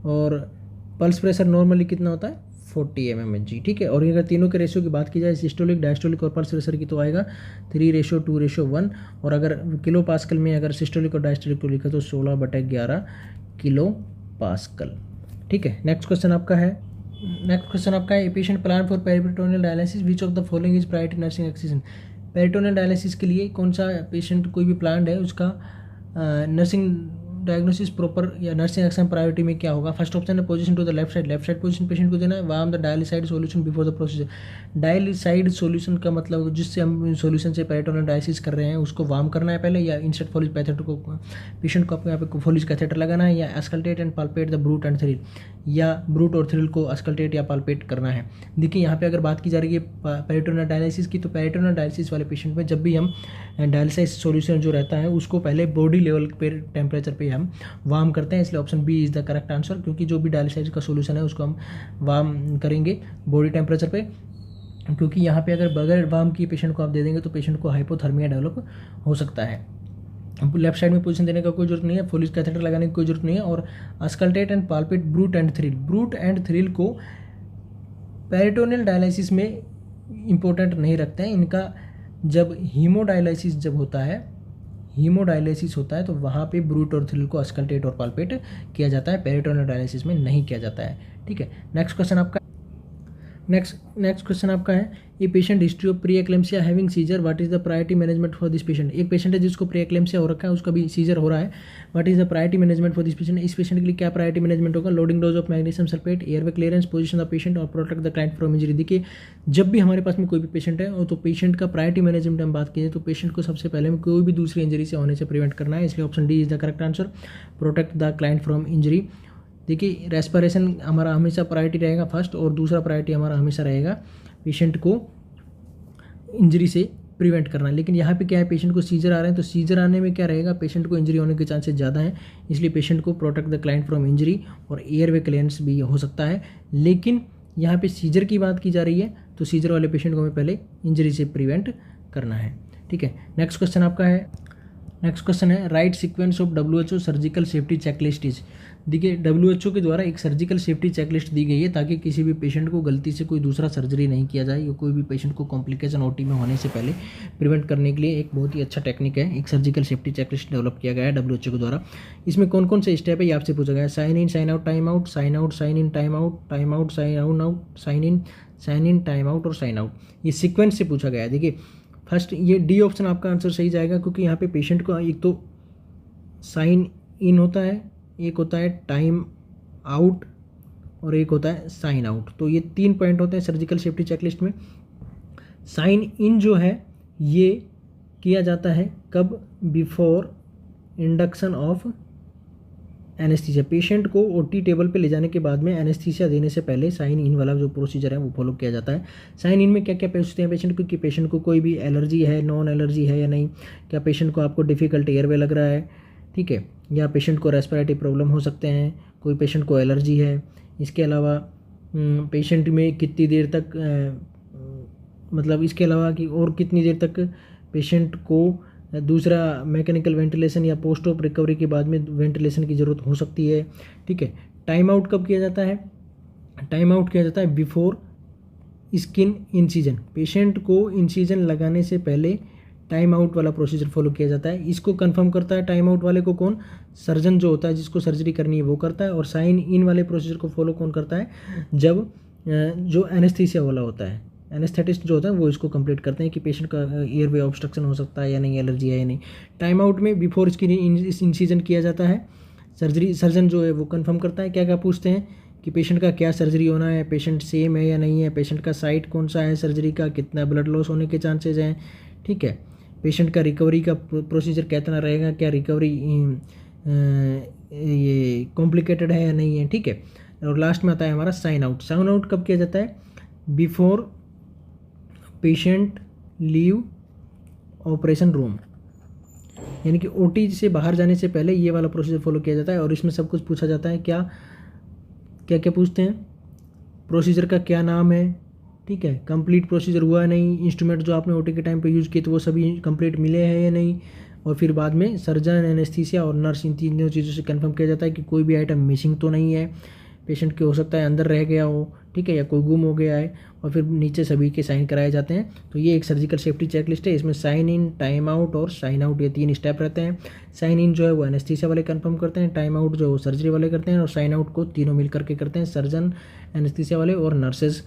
और पल्स प्रेशर नॉर्मली कितना होता है 40 mmHg। ठीक है, और अगर तीनों के रेशियो की बात की जाए सिस्टोलिक, डायस्टोलिक और पल्स प्रेशर की तो आएगा 3:2:1, और अगर किलो पास्कल में अगर सिस्टोलिक और डायस्टोलिक को लिखा तो 16/11 किलो पास्कल। ठीक है, नेक्स्ट क्वेश्चन आपका है a patient plan for peritoneal dialysis, which of the following is priority nursing excision. Peritoneal dialysis के लिए कौन सा पेशेंट कोई भी प्लान है उसका नर्सिंग डायग्नोसिस प्रॉपर या नर्सिंग एक्शन प्रायोरिटी में क्या होगा? फर्स्ट ऑप्शन है position to the left side position patient को देना है, warm the dialysate solution before the procedure. Dialysate solution का मतलब जिससे हम सॉल्यूशन से पेरिटोनियल डायलिसिस कर रहे हैं उसको वार्म करना है पहले, या इंसर्ट फोलिज कैथेटर को पेशेंट को यहाँ पे फोलिज कैथेटर लगाना है, या auscultate and palpate the bruit and thrill, या ब्रूट और थ्रिल को अस्कल्टेट या पाल्पेट करना है। देखिए यहाँ पे अगर बात की जा रही है पेरिटोनियल डायलिसिस की, तो पेरिटोनियल डायलिसिस वाले पेशेंट में जब भी हम डायलिसाइज सॉल्यूशन जो रहता है उसको पहले बॉडी लेवल पे टेम्परेचर पे हम वार्म करते हैं, इसलिए option B is the correct answer, क्योंकि जो भी डायलिसाइज का सॉल्यूशन है उसको हम वार्म करेंगे बॉडी टेम्परेचर पे, क्योंकि यहाँ पे अगर बगैर वार्म किए पेशेंट को आप दे देंगे तो पेशेंट को हाइपोथर्मिया डेवलप हो सकता है। लेफ्ट साइड में पोजीशन देने का कोई जरूरत नहीं है, फोलिज कैथेटर लगाने की कोई जरूरत नहीं है, और auscultate and palpate bruit and thrill को पेरिटोनियल डायलिसिस में इंपॉर्टेंट नहीं रखते हैं। इनका जब हीमोडायलिसिस होता है तो वहाँ पे ब्रूट और थ्रिल को अस्कल्टेट और पाल्पेट किया जाता है, पेरिटोनियल डायलिसिस में नहीं किया जाता है। ठीक है, नेक्स्ट क्वेश्चन आपका है a patient history of pre eclampsia having seizure, what is the priority management for this patient. एक पेशेंट है जिसको प्री एक्लेम्सिया हो रखा है, उसका भी सीजर हो रहा है, what is the priority management for this patient. इस पेशेंट के लिए क्या प्रायोरिटी मैनेजमेंट होगा? Loading dose of magnesium sulphate, airway clearance, position of patient और protect the client from injury. देखिए जब भी हमारे पास में कोई भी पेशेंट है और तो पेशेंट का प्रायोरिटी मैनेजमेंट हम बात करें तो पेशेंट को सबसे पहले में कोई भी दूसरी इंजरी से होने से प्रिवेंट करना है, इसलिए option D is the correct answer, protect the client from injury. देखिए रेस्पिरेशन हमारा हमेशा प्रायोरिटी रहेगा फर्स्ट, और दूसरा प्रायोरिटी हमारा हमेशा रहेगा पेशेंट को इंजरी से प्रिवेंट करना है। लेकिन यहाँ पे क्या है, पेशेंट को सीजर आ रहे हैं, तो सीजर आने में क्या रहेगा, पेशेंट को इंजरी होने के चांसेस ज़्यादा हैं, इसलिए पेशेंट को protect the client from injury और एयरवे क्लियरेंस भी हो सकता है। लेकिन यहाँ पे सीजर की बात की जा रही है, तो सीजर वाले पेशेंट को हमें पहले इंजरी से प्रिवेंट करना है। ठीक है, नेक्स्ट क्वेश्चन आपका है, नेक्स्ट क्वेश्चन है right sequence of WHO surgical safety checklist is. देखिए WHO के द्वारा एक सर्जिकल सेफ्टी चेकलिस्ट दी गई है ताकि किसी भी पेशेंट को गलती से कोई दूसरा सर्जरी नहीं किया जाए, या कोई भी पेशेंट को कॉम्प्लिकेशन OT में होने से पहले प्रिवेंट करने के लिए एक बहुत ही अच्छा टेक्निक है, एक सर्जिकल सेफ्टी चेकलिस्ट डेवलप किया गया है WHO के द्वारा। इसमें कौन कौन से स्टेप है ये आपसे पूछा गया है, sign in sign out time out, sign out sign in time out, time out sign out sign in time out और साइन आउट, ये सीक्वेंस से पूछा गया है। देखिए फर्स्ट ये डी ऑप्शन आपका आंसर सही जाएगा, क्योंकि यहाँ पे पेशेंट को एक तो साइन इन होता है, एक होता है टाइम आउट और एक होता है साइन आउट। तो ये 3 पॉइंट होते हैं सर्जिकल सेफ्टी चेकलिस्ट में। साइन इन जो है ये किया जाता है कब, before induction of anaesthesia, patient को OT टेबल पे ले जाने के बाद में एनेस्थीसिया देने से पहले साइन इन वाला जो प्रोसीजर है वो फॉलो किया जाता है। साइन इन में क्या क्या पूछते हैं पेशेंट को, कि पेशेंट को कोई भी एलर्जी है, नॉन एलर्जी है या नहीं, क्या पेशेंट को आपको डिफ़िकल्ट एयरवे लग रहा है, ठीक है, या पेशेंट को रेस्पिरेटरी प्रॉब्लम हो सकते हैं, कोई पेशेंट को एलर्जी है। इसके अलावा पेशेंट में कितनी देर तक मतलब इसके अलावा कि और कितनी देर तक पेशेंट को दूसरा मैकेनिकल वेंटिलेशन या पोस्ट ऑप रिकवरी के बाद में वेंटिलेशन की ज़रूरत हो सकती है। ठीक है, टाइम आउट कब किया जाता है, टाइम आउट किया जाता है बिफोर स्किन इंसिजन, पेशेंट को इंसिजन लगाने से पहले टाइम आउट वाला प्रोसीजर फॉलो किया जाता है। इसको कंफर्म करता है टाइम आउट वाले को कौन, सर्जन जो होता है जिसको सर्जरी करनी है वो करता है, और साइन इन वाले प्रोसीजर को फॉलो कौन करता है, जब जो एनेस्थीसिया वाला होता है, एनेस्थेटिस्ट जो होता है वो इसको कंप्लीट करते हैं कि पेशेंट का एयरवे ऑब्स्ट्रक्शन हो सकता है या नहीं, एलर्जी है या नहीं। टाइम आउट में बिफोर इसकी इंसिजन किया जाता है, सर्जन जो है वो कंफर्म करता है, क्या क्या पूछते हैं कि पेशेंट का क्या सर्जरी होना है, पेशेंट सेम है या नहीं है, पेशेंट का साइट कौन सा है सर्जरी का, कितना ब्लड लॉस होने के चांसेस हैं, ठीक है, पेशेंट का रिकवरी का प्रोसीजर कितना रहेगा, क्या रिकवरी ये कॉम्प्लिकेटेड है या नहीं है, ठीक है। और लास्ट में आता है हमारा साइन आउट। साइन आउट कब किया जाता है, before patient leave operation room, यानी कि OT से बाहर जाने से पहले ये वाला प्रोसीजर फॉलो किया जाता है। और इसमें सब कुछ पूछा जाता है, क्या क्या क्या पूछते हैं, प्रोसीजर का क्या नाम है, ठीक है, कंप्लीट प्रोसीजर हुआ है नहीं, इंस्ट्रूमेंट जो आपने OT के टाइम पे यूज़ किए तो वो सभी कंप्लीट मिले हैं या नहीं, और फिर बाद में सर्जन, एनेस्थीसिया और नर्स, इन तीनों चीज़ों से कंफर्म किया जाता है कि कोई भी आइटम मिसिंग तो नहीं है, पेशेंट के हो सकता है अंदर रह गया हो, ठीक है, या कोई गुम हो गया है, और फिर नीचे सभी के साइन कराए जाते हैं। तो ये एक सर्जिकल सेफ्टी चेकलिस्ट है, इसमें साइन इन, टाइम आउट और साइन आउट ये 3 स्टेप रहते हैं। साइन इन जो है वो एनेस्थीसिया वाले कंफर्म करते हैं, टाइम आउट जो है वो सर्जरी वाले करते हैं, और साइन आउट को तीनों मिल करके करते हैं, सर्जन, एनेस्थीसिया वाले और नर्सेज,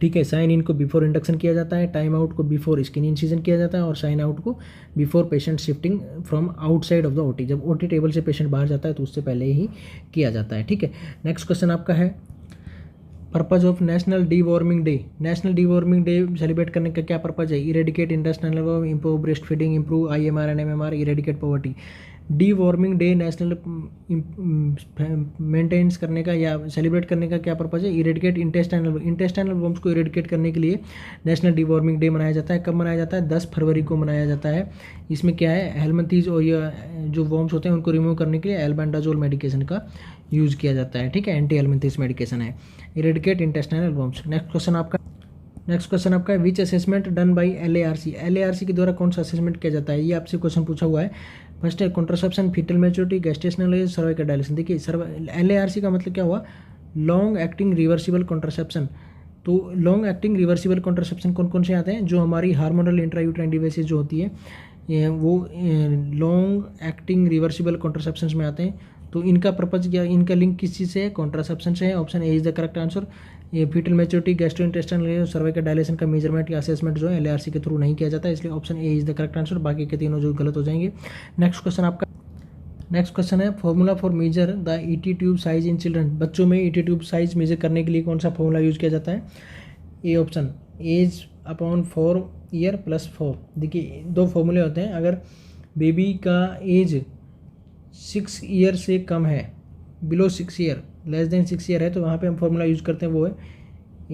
ठीक है। साइन इन को बिफोर इंडक्शन किया जाता है, टाइम आउट को बिफोर स्किन इंसिजन किया जाता है, और साइन आउट को before patient shifting from outside of the OT, जब OT टेबल से पेशेंट बाहर जाता है तो उससे पहले ही किया जाता है, ठीक है। नेक्स्ट क्वेश्चन आपका है, purpose of national deworming day. National deworming day celebrate करने का क्या पर्पज है, eradicate industrial level, improve breast feeding, improve IMR and MMR, eradicate poverty. Deworming day national maintenance करने का या celebrate करने का क्या पर्पज़ है, इरेडिकेट इंटेस्टाइनल वर्म्स को इरेडिकेट करने के लिए नेशनल डी वार्मिंग डे मनाया जाता है। कब मनाया जाता है, 10 फरवरी को मनाया जाता है। इसमें क्या है, हेलमिंथीज और ये जो वर्म्स होते हैं उनको रिमूव करने के लिए एल्बेंडाजोल मेडिकेशन का यूज़ किया जाता है, ठीक है, एंटी हेलमिंथीज मेडिकेशन है, eradicate intestinal worms. Next question आपका है, विच असेसमेंट डन बाई LARC के द्वारा कौन सा असेसमेंट किया जाता है, ये आपसे क्वेश्चन पूछा हुआ है। फर्स्ट है contraception, foetal maturity, gestational age, cervical dilation. देखिए LARC का मतलब क्या हुआ, लॉन्ग एक्टिंग रिवर्सिबल कॉन्ट्रासेप्शन। तो लॉन्ग एक्टिंग रिवर्सिबल कॉन्ट्रासेप्शन कौन कौन से आते हैं, जो हमारी हार्मोनल इंट्रायूट्राइन डिवाइसेज जो होती है वो लॉन्ग एक्टिंग रिवर्सिबल कॉन्ट्रासेप्शन में आते हैं। तो इनका पर्पज क्या, इनका लिंक किस चीज़ से है, कॉन्ट्रासेप्शन से है। Option A is the correct answer. ये fetal maturity, gastrointestinal, cervical dilation का मेजरमेंट या असेसमेंट जो है LARC के थ्रू नहीं किया जाता है, इसलिए option A is the correct answer, बाकी के तीनों जो गलत हो जाएंगे। नेक्स्ट क्वेश्चन है, formula for measure the ET tube size in children. बच्चों में ET ट्यूब साइज मेजर करने के लिए कौन सा फॉर्मूला यूज किया जाता है, A option as upon 4 year plus 4। देखिए 2 फॉर्मूले होते हैं, अगर बेबी का एज 6 ईयर से कम है, below 6 year, less than 6 year है, तो वहाँ पे हम फॉर्मूला यूज़ करते हैं, वो है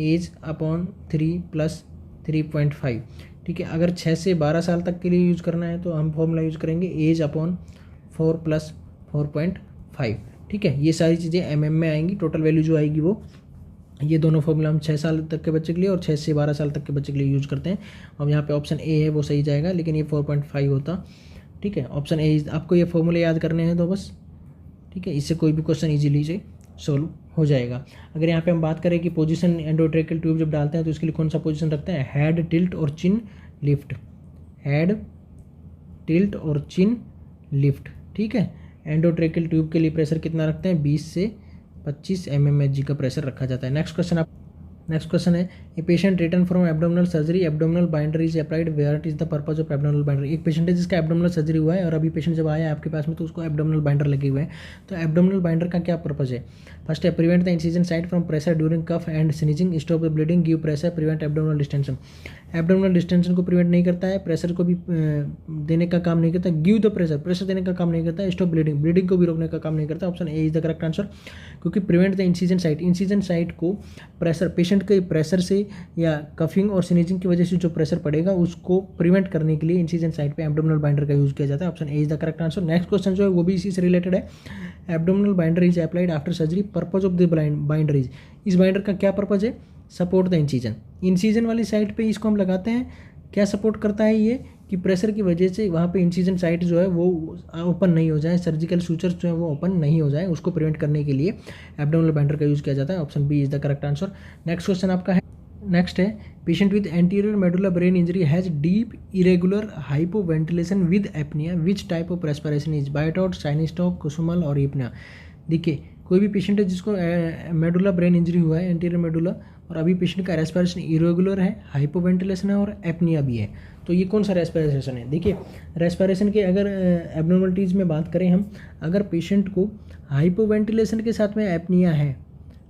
एज अपॉन 3 प्लस 3.5, ठीक है। अगर 6 से 12 साल तक के लिए यूज़ करना है तो हम फॉर्मूला यूज़ करेंगे एज अपॉन 4 + 4.5, ठीक है। ये सारी चीज़ें एमएम में आएंगी, टोटल वैल्यू जो आएगी वो, ये दोनों फॉर्मूला हम 6 साल तक के बच्चे के लिए और 6 से 12 साल तक के बच्चे के लिए यूज़ करते हैं। अब यहाँ पे ऑप्शन ए है वो सही जाएगा, लेकिन ये 4.5 होता, ठीक है। ऑप्शन ए, आपको ये फॉर्मूले याद करने हैं तो बस, ठीक है। इससे कोई भी क्वेश्चन ईजिली से सोल्व हो जाएगा। अगर यहाँ पे हम बात करें कि पोजीशन एंडोट्रेकियल ट्यूब जब डालते हैं तो इसके लिए कौन सा पोजीशन रखते हैं, हेड टिल्ट और चिन लिफ्ट, हेड टिल्ट और चिन लिफ्ट, ठीक है। एंडोट्रेकियल ट्यूब के लिए प्रेशर कितना रखते हैं, 20 से 25 mmHg का प्रेशर रखा जाता है। नेक्स्ट क्वेश्चन है, a patient return from abdominal surgery, abdominal binder is applied, where it is the purpose of abdominal binder. एक पेशेंट है जिसका एब्डोमिनल सर्जरी हुआ है और अभी पेशेंट जब आया है आपके पास में तो उसको एब्डोमिनल बाइंडर लगे हुए हैं, तो एब्डोमिनल बाइंडर का क्या पर्पज है। फर्स्ट है prevent the incision site from pressure during cough and sneezing, stop the bleeding, give pressure, prevent abdominal distension. Abdominal distension को प्रिवेंट नहीं करता है, प्रेशर को भी देने का काम नहीं करता, गिव द प्रेशर, प्रेशर देने का काम नहीं करता, स्टॉप ब्लीडिंग, ब्लीडिंग को भी रोकने का काम नहीं करता। Option A is the correct answer, क्योंकि prevent the incision site, incision site को प्रेशर, पेशेंट के प्रेशर से या कफिंग और स्नीजिंग की वजह से जो प्रेशर पड़ेगा उसको प्रिवेंट करने के लिए इंसिजन साइट पे एब्डोमिनल बाइंडर का यूज किया जाता है। Option A is the correct answer. Next question जो है वो भी इसी से रिलेटेड है, abdominal binder is applied after surgery, purpose of the binder is, इस बाइंडर का क्या पर्पज है, सपोर्ट द इंसिजन, इंसिजन वाली साइट पे इसको हम लगाते हैं, क्या सपोर्ट करता है ये कि प्रेशर की वजह से वहाँ पे इंसिजन साइट जो है वो ओपन नहीं हो जाए, सर्जिकल सूचर्स जो है वो ओपन नहीं हो जाए, उसको प्रिवेंट करने के लिए एब्डोमिनल बाइंडर का यूज़ किया जाता है। Option B is the correct answer. Next question आपका है, नेक्स्ट है, patient with anterior medulla brain injury has deep irregular hypoventilation with apnea, which type of respiration is, Biot, Cheyne Stokes, Kussmaul और eupnea. देखिए कोई भी पेशेंट है जिसको medulla brain injury हुआ है, एंटीरियर मेडुला, और अभी पेशेंट का रेस्पिरेशन इरेगुलर है, हाइपोवेंटिलेशन है और एपनिया भी है, तो ये कौन सा रेस्पिरेशन है। देखिए रेस्पिरेशन के अगर एब्नॉर्मलिटीज़ में बात करें हम, अगर पेशेंट को हाइपोवेंटिलेशन के साथ में एपनिया है,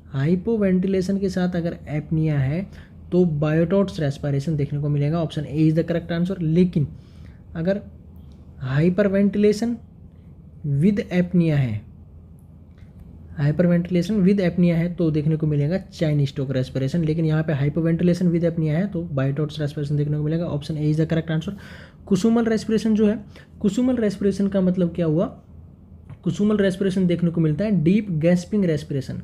हाइपोवेंटिलेशन के साथ अगर एपनिया है तो बायोटॉट्स रेस्पिरेशन देखने को मिलेगा। Option A is the correct answer. लेकिन अगर हाइपरवेंटिलेशन विद एपनिया है, हाइपरवेंटिलेशन विद एपनिया है तो देखने को मिलेगा चाइनीज स्टोक रेस्पिरेशन, लेकिन यहाँ पे हाइपोवेंटिलेशन विद एपनिया है तो बायोटॉट्स रेस्पिरेशन देखने को मिलेगा। Option A is the correct answer. Kussmaul respiration जो है, कुसुमल रेस्पिरेशन का मतलब क्या हुआ, कुसुमल रेस्पिरेशन देखने को मिलता है deep gasping respiration,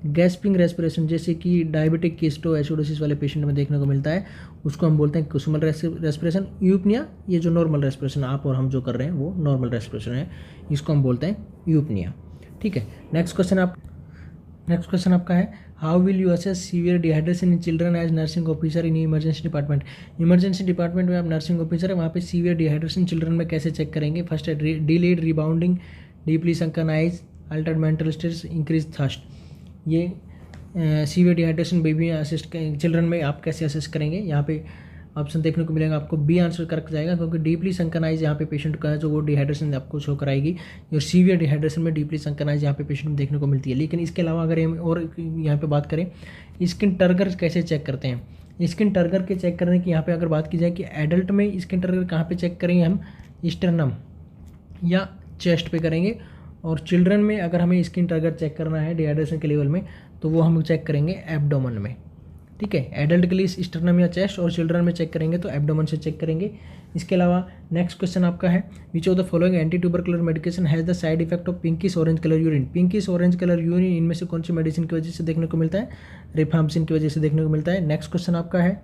gasping respiration जैसे कि डायबिटिक कीस्टो एसिडोसिस वाले पेशेंट में देखने को मिलता है, उसको हम बोलते हैं कुसुमल रेस्पिरेशन। यूपनिया, ये जो नॉर्मल रेस्पिरेशन आप और हम जो कर रहे हैं वो नॉर्मल रेस्पिरेशन है, इसको हम बोलते हैं यूपनिया, ठीक है। नेक्स्ट क्वेश्चन आपका है, how will you assess severe dehydration in children as nursing officer in emergency department. Emergency department में आप नर्सिंग ऑफिसर है, वहाँ पे सीवियर डिहाइड्रेशन चिल्ड्रन में कैसे चेक करेंगे। फर्स्ट है delayed rebounding, deeply sunken eyes, altered mental status, increase thirst. ये severe dehydration baby assist children में आप कैसे असेस करेंगे। यहाँ पे ऑप्शन देखने को मिलेगा आपको बी आंसर करेक्ट जाएगा, क्योंकि डीपली संकनाइज यहाँ पे पेशेंट का है जो वो डिहाइड्रेशन आपको शो कराएगी, और सीवियर डिहाइड्रेशन में डीपली संकनाइज यहाँ पे पेशेंट में देखने को मिलती है। लेकिन इसके अलावा अगर हम और यहाँ पे बात करें, स्किन टर्गर कैसे चेक करते हैं। स्किन टर्गर के चेक करने की यहाँ पे अगर बात की जाए कि एडल्ट में स्किन टर्गर कहाँ पे चेक करेंगे हम, स्टर्नम या चेस्ट पे करेंगे, और चिल्ड्रन में अगर हमें स्किन टर्गर चेक करना है डिहाइड्रेशन के लेवल में तो वो हम चेक करेंगे एब्डोमन में, ठीक है। एडल्ट के लिए स्टर्नम या चेस्ट, और चिल्ड्रन में चेक करेंगे तो एब्डोमन से चेक करेंगे। इसके अलावा नेक्स्ट क्वेश्चन आपका है, which of the following anti tubercular medication has the side effect of pinkish orange colour urine. Pinkish orange colour urine इनमें से कौन सी मेडिसिन की वजह से देखने को मिलता है, रिफाम्सिन की वजह से देखने को मिलता है। नेक्स्ट क्वेश्चन आपका है,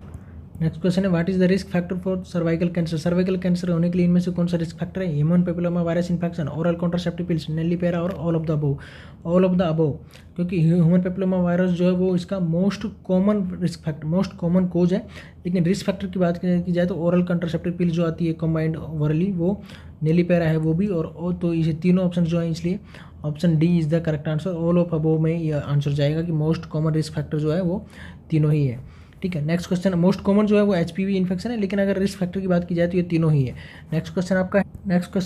नेक्स्ट क्वेश्चन है, what is the risk factor for cervical cancer. Cervical cancer होने के लिए इनमें से कौन सा रिस्क फैक्टर है, human papilloma virus infection, oral contraceptive pills, nullipara और all of the above. All of the above, क्योंकि ह्यूमन पेपिलोमा वायरस जो है वो इसका most common risk factor, most common cause है। लेकिन रिस्क फैक्टर की बात की जाए तो ओरल कॉन्ट्रासेप्टिव पिल्स जो आती है कॉम्बाइंड ओरली, वो नेल्लीपेरा है वो भी, और तो ये तीनों ऑप्शन जो है, इसलिए option D is the correct answer. All of above में ये आंसर जाएगा कि मोस्ट कॉमन रिस्क फैक्टर जो है वो तीनों ही है, ठीक है। नेक्स्ट क्वेश्चन, मोस्ट कॉमन जो है वो एचपीवी इन्फेक्शन है, लेकिन अगर रिस्क फैक्टर की बात की जाए तो ये तीनों ही है। नेक्स्ट क्वेश्चन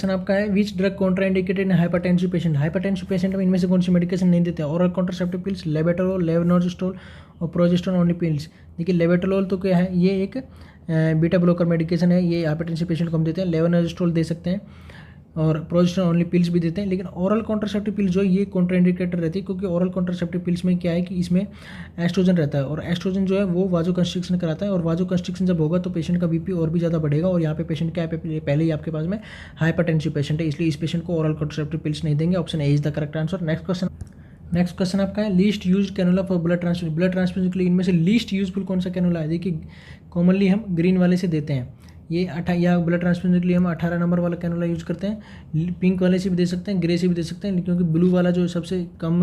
आपका है, which drug contraindicated in hypertensive patient. Hypertensive patient में इनमें से कौन सी मेडिकेशन नहीं देते हैं, ओरल कॉन्ट्रासेप्टिव पिल्स, लेबेटोल, लेवनोर्जिस्टोल और प्रोजेस्टेरोन ओनली पिल्स। देखिए लेबेटोल तो क्या है, ये एक बीटा ब्लॉकर मेडिकेशन है, ये हाइपरटेंसिव पेशेंट को हम देते हैं। लेवनोर्जिस्टोल दे सकते हैं, और प्रोजेस्टेरॉन ओनली पिल्स भी देते हैं। लेकिन ओरल कॉन्ट्रासेप्टिव पिल्स जो है ये कॉन्ट्राइंडिकेटेड रहती है, क्योंकि ओरल कॉन्ट्रासेप्टिव पिल्स में क्या है कि इसमें एस्ट्रोजन रहता है, और एस्ट्रोजन जो है वो वाजो कंस्ट्रिक्शन कराता है, और वाजो कंस्ट्रिक्शन जब होगा तो पेशेंट का बीपी और भी ज़्यादा बढ़ेगा। और यहाँ पे पेशेंट क्या है, पहले ही आपके पास में हाइपरटेंसिव पेशेंट है, इसलिए इस पेशेंट को ओरल कॉन्ट्रासेप्टिव पिल्स नहीं देंगे। Option A is the correct answer. Next question आपका है least use cannula for blood transfusion. Blood transfusion के लिए इनमें से लीस्ट यूजफुल कौन सा कैनुला है? देखिए कॉमनली हम ग्रीन वाले से देते हैं, ये या ब्लड ट्रांसफ्यूजन के लिए हम 18 नंबर वाला कैनुला यूज करते हैं। पिंक वाले से भी दे सकते हैं, ग्रे से भी दे सकते हैं, क्योंकि ब्लू वाला जो सबसे कम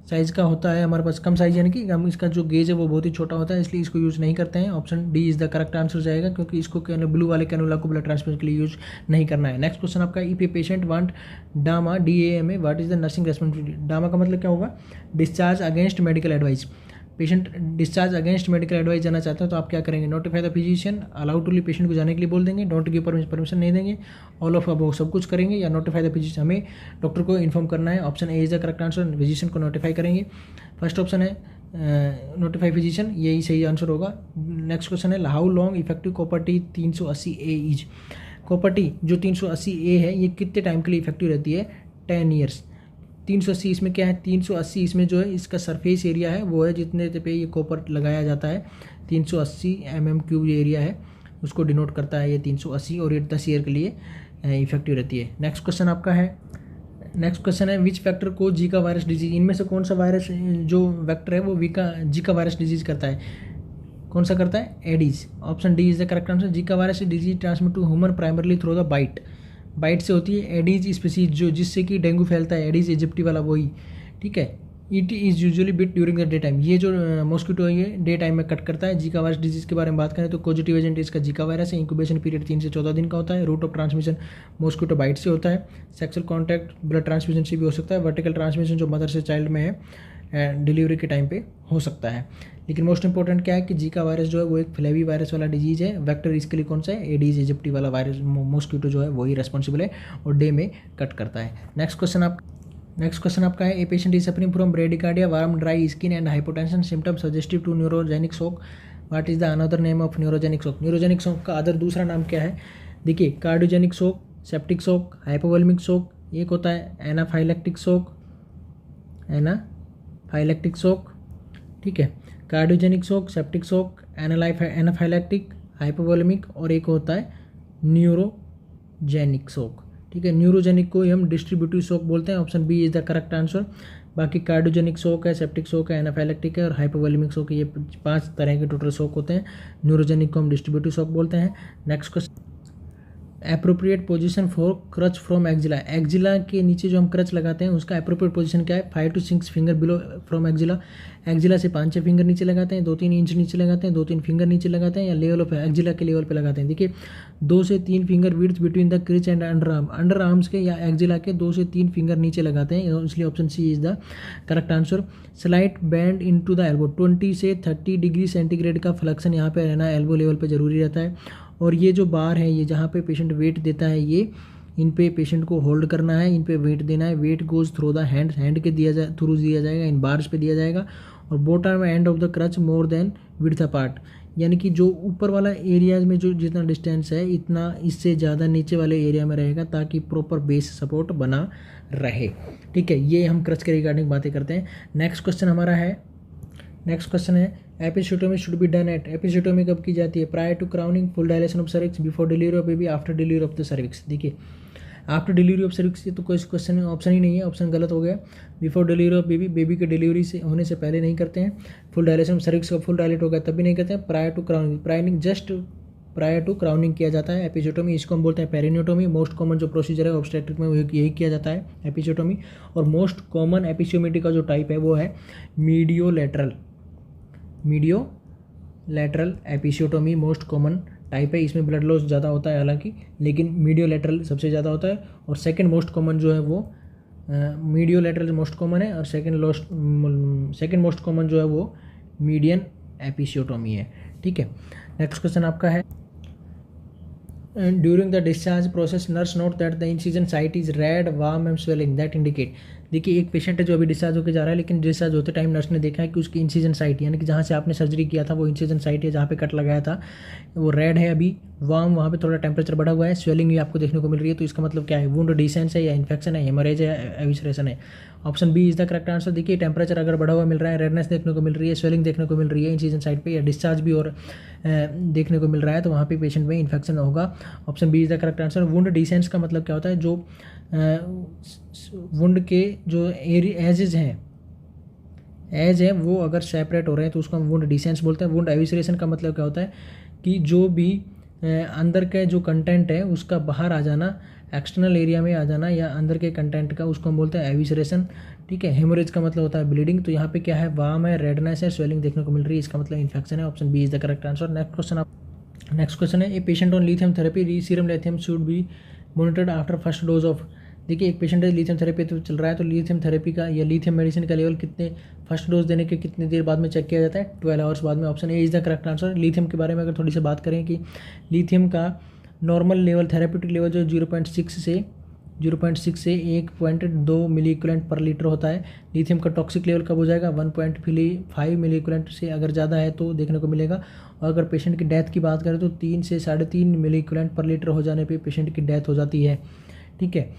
साइज़ का होता है हमारे पास, कम साइज़ यानी कि हम इसका जो गेज है वो बहुत ही छोटा होता है, इसलिए इसको यूज़ नहीं करते हैं। Option D is the correct answer जाएगा, क्योंकि इसको ब्लू वाले कैनुला को ब्लड ट्रांसफ्यूजन के लिए यूज नहीं करना है। नेक्स्ट क्वेश्चन आपका, if a patient want DAMA DAMA what is the nursing responsibility? DAMA का मतलब क्या होगा? Discharge against medical advice. Patient discharge against medical advice जाना चाहते हैं तो आप क्या करेंगे? Notify the physician, allow to leave patient को जाने के लिए बोल देंगे, डोंट गिव परमिशन नहीं देंगे, ऑल ऑफ अबव सब कुछ करेंगे, या नोटिफाई द फिजिशियन, हमें डॉक्टर को इन्फॉर्म करना है। Option A is the correct answer, physician को नोटिफाई करेंगे। फर्स्ट ऑप्शन है नोटिफाई फिजिशियन, यही सही आंसर होगा। नेक्स्ट क्वेश्चन है how long effective copper T 380A is? Copper T जो 380A है ये कितने टाइम के लिए इफेक्टिव रहती है? 10 ईयर्स। 380 इसमें क्या है? 380 इसमें जो है इसका सरफेस एरिया है वो है जितने पे ये कॉपर लगाया जाता है, 380 mm³ एरिया है, उसको डिनोट करता है ये 380, और ये 10 ईयर के लिए इफेक्टिव रहती है। नेक्स्ट क्वेश्चन आपका है, नेक्स्ट क्वेश्चन है विच फैक्टर को जीका वायरस डिजीज? इनमें से कौन सा वायरस जो वेक्टर है वो जीका वायरस डिजीज करता है? कौन सा करता है? Aedes. Option D is the correct answer. Zika virus disease transmit to human primarily through the bite से होती है। एडीज स्पीसीज जो जिससे कि डेंगू फैलता है, एडीज इजिप्टी वाला वही, ठीक है। It is usually bit during the day time, ये जो मॉस्किटो है ये डे टाइम में कट करता है। जीका वायरस डिजीज के बारे में बात करें तो पॉजिटिव एजेंट इसका जीका वायरस है। इंक्यूबेशन पीरियड 3 से 14 दिन का होता है। Route of transmission mosquito bite से होता है। सेक्सुअल कॉन्टैक्ट ब्लड ट्रांसमिशन से भी हो सकता है। वर्टिकल ट्रांसमिशन जो मदर से चाइल्ड में है डिलीवरी के टाइम पे हो सकता है। लेकिन मोस्ट इंपॉर्टेंट क्या है कि जीका वायरस जो है वो एक फ्लेवी वायरस वाला डिजीज है। वेक्टर इसके लिए कौन सा है? एडीज इजिप्टी वाला वायरस मॉस्किटो जो है वही रेस्पॉन्सिबल है और डे में कट करता है। नेक्स्ट क्वेश्चन आपका है a patient is suffering from bradycardia, warm dry skin and hypotension, symptom suggestive to neurogenic shock, what is the another name of neurogenic shock? Neurogenic shock का other दूसरा नाम क्या है? देखिए cardiogenic shock, septic shock, hypovolaemic shock, एक होता है anaphylactic shock, ठीक है। Cardiogenic shock, septic shock, anaphylactic, hypovolaemic, और एक होता है न्यूरोजेनिक शॉक, ठीक है। न्यूरोजेनिक को हम डिस्ट्रीब्यूटिव शॉक बोलते हैं। Option B is the correct answer. बाकी कार्डियोजेनिक शॉक है, सेप्टिक शॉक है, एनाफाइलेक्टिक है और हाइपोवोलेमिक शॉक है, ये 5 तरह के टोटल शॉक होते हैं। न्यूरोजेनिक को हम डिस्ट्रीब्यूटिव शॉक बोलते हैं। Next question, appropriate position for crutch from axilla. Axilla के नीचे जो हम क्रच लगाते हैं उसका एप्रोप्रिएट पोजीशन क्या है? 5 to 6 finger below from axilla. Axilla से 5-6 फिंगर नीचे लगाते हैं, 2-3 इंच नीचे लगाते हैं, 2-3 फिंगर नीचे लगाते हैं, या लेवल ऑफ एक्जिला के लेवल पे लगाते हैं। देखिए 2 से 3 finger width between the crutch and underarms के या एक्जिला के 2 से 3 फिंगर नीचे लगाते हैं, इसलिए option C is the correct answer. Slight bend into the elbow, 20 से 30 डिग्री सेंटीग्रेड का फ्लक्शन यहाँ पे रहना एल्बो लेवल पे जरूरी रहता है। और ये जो बार है ये जहाँ पे पेशेंट वेट देता है ये इन पे पेशेंट को होल्ड करना है, इन पे वेट देना है। Weight goes through the hand के थ्रू दिया जाएगा, इन बार्स पे दिया जाएगा। और bottom end of the crutch more than width apart, यानी कि जो ऊपर वाला एरियाज में जो जितना डिस्टेंस है इतना इससे ज़्यादा नीचे वाले एरिया में रहेगा ताकि प्रॉपर बेस सपोर्ट बना रहे, ठीक है। ये हम क्रच के रिगार्डिंग बातें करते हैं। नेक्स्ट क्वेश्चन है episiotomy should be done at. Episiotomy कब की जाती है? Prior to crowning, full dilation of cervix, before delivery of baby, after delivery of the cervix. देखिए आफ्टर डिलीवरी ऑफ सर्विक्स ये तो कोई क्वेश्चन ऑप्शन ही नहीं है, ऑप्शन गलत हो गया। Before delivery of baby, baby के डिलीवरी से होने से पहले नहीं करते हैं। फुल डायलेशन ऑफ सर्विक्स का फुल डायलेट हो गया तब भी नहीं करते हैं। Prior to crowning just prior to crowning किया जाता है। एपिसियोटोमी इसको हम बोलते हैं पेरिनियोटोमी। मोस्ट कॉमन जो प्रोसीजर है ऑब्स्टेट्रिक में यही किया जाता है एपिसियोटोमी। और मोस्ट कॉमन एपिसियोटोमी का जो टाइप है वो है मीडियो lateral episiotomy most common type है। इसमें ब्लड लॉस ज़्यादा होता है हालांकि, लेकिन मीडियो लेटरल सबसे ज़्यादा होता है। और सेकंड मोस्ट कॉमन जो है वो मीडियो लेटरल मोस्ट कॉमन है, और सेकंड मोस्ट कॉमन जो है वो मीडियन एपिसियोटोमी है, ठीक है। नेक्स्ट क्वेश्चन आपका है during the discharge process nurse note that the incision site is red warm and swelling that indicate. देखिए एक पेशेंट है जो अभी डिस्चार्ज होकर जा रहा है, लेकिन डिस्चार्ज होते टाइम नर्स ने देखा है कि उसकी इंसिजन साइट यानी कि जहाँ से आपने सर्जरी किया था वो इंसिजन साइट है जहाँ पे कट लगाया था वो रेड है अभी वार्म, वहाँ पे थोड़ा टेम्परेचर बढ़ा हुआ है, स्वेलिंग भी आपको देखने को मिल रही है, तो इसका मतलब क्या है, वुंड डिसेंस है या इन्फेक्शन है, हेमोरेज है, एविसरेशन है। Option B is the correct answer. देखिए टेम्परेचर अगर बढ़ा हुआ मिल रहा है, रेडनेस देखने को मिल रही है, स्वेलिंग देखने को मिल रही है इंसिजन साइड पे, या डिस्चार्ज भी और देखने को मिल रहा है, तो वहाँ पे पेशेंट में इन्फेक्शन होगा। Option B is the correct answer. Wound dehiscence का मतलब क्या होता है, जो वुंड के जो एजेज हैं, एज है वो अगर सेपरेट हो रहे हैं तो उसको हम वुंड डिसेंस बोलते हैं। वुंड एविसरेशन का मतलब क्या होता है कि जो भी अंदर का जो कंटेंट है उसका बाहर आ जाना, एक्सटर्नल एरिया में आ जाना, या अंदर के कंटेंट का, उसको हम बोलते हैं एविसरेशन। ठीक है, हेमोरेज का मतलब होता है ब्लीडिंग। तो यहाँ पे क्या है, वार्म है, रेडनेस है, स्वेलिंग देखने को मिल रही है, इसका मतलब इन्फेक्शन है। Option B is the correct answer. Next question है, a patient on lithium therapy, serum lithium should be monitored after first dose of. देखिए एक पेशेंट है लिथियम थेरेपी तो चल रहा है, तो लिथियम थेरेपी का या लिथियम मेडिसिन का लेवल कितने फर्स्ट डोज देने के कितनी देर बाद में चेक किया जाता है, 12 आवर्स बाद में। Option A is the correct answer. Lithium के बारे में अगर थोड़ी सी बात करें कि लिथियम का नॉर्मल लेवल, थेरेप्यूटिक लेवल जो 0.6 से 1.2 मिली इक्विवेलेंट पर लीटर होता है। लिथियम का टॉक्सिक लेवल कब हो जाएगा, 1.5 मिली इक्विवेलेंट से अगर ज़्यादा है तो देखने को मिलेगा। और अगर पेशेंट की डेथ की बात करें तो 3 से 3.5 मिली इक्विवेलेंट पर लीटर हो जाने पे पेशेंट की डेथ हो जाती है। ठीक है,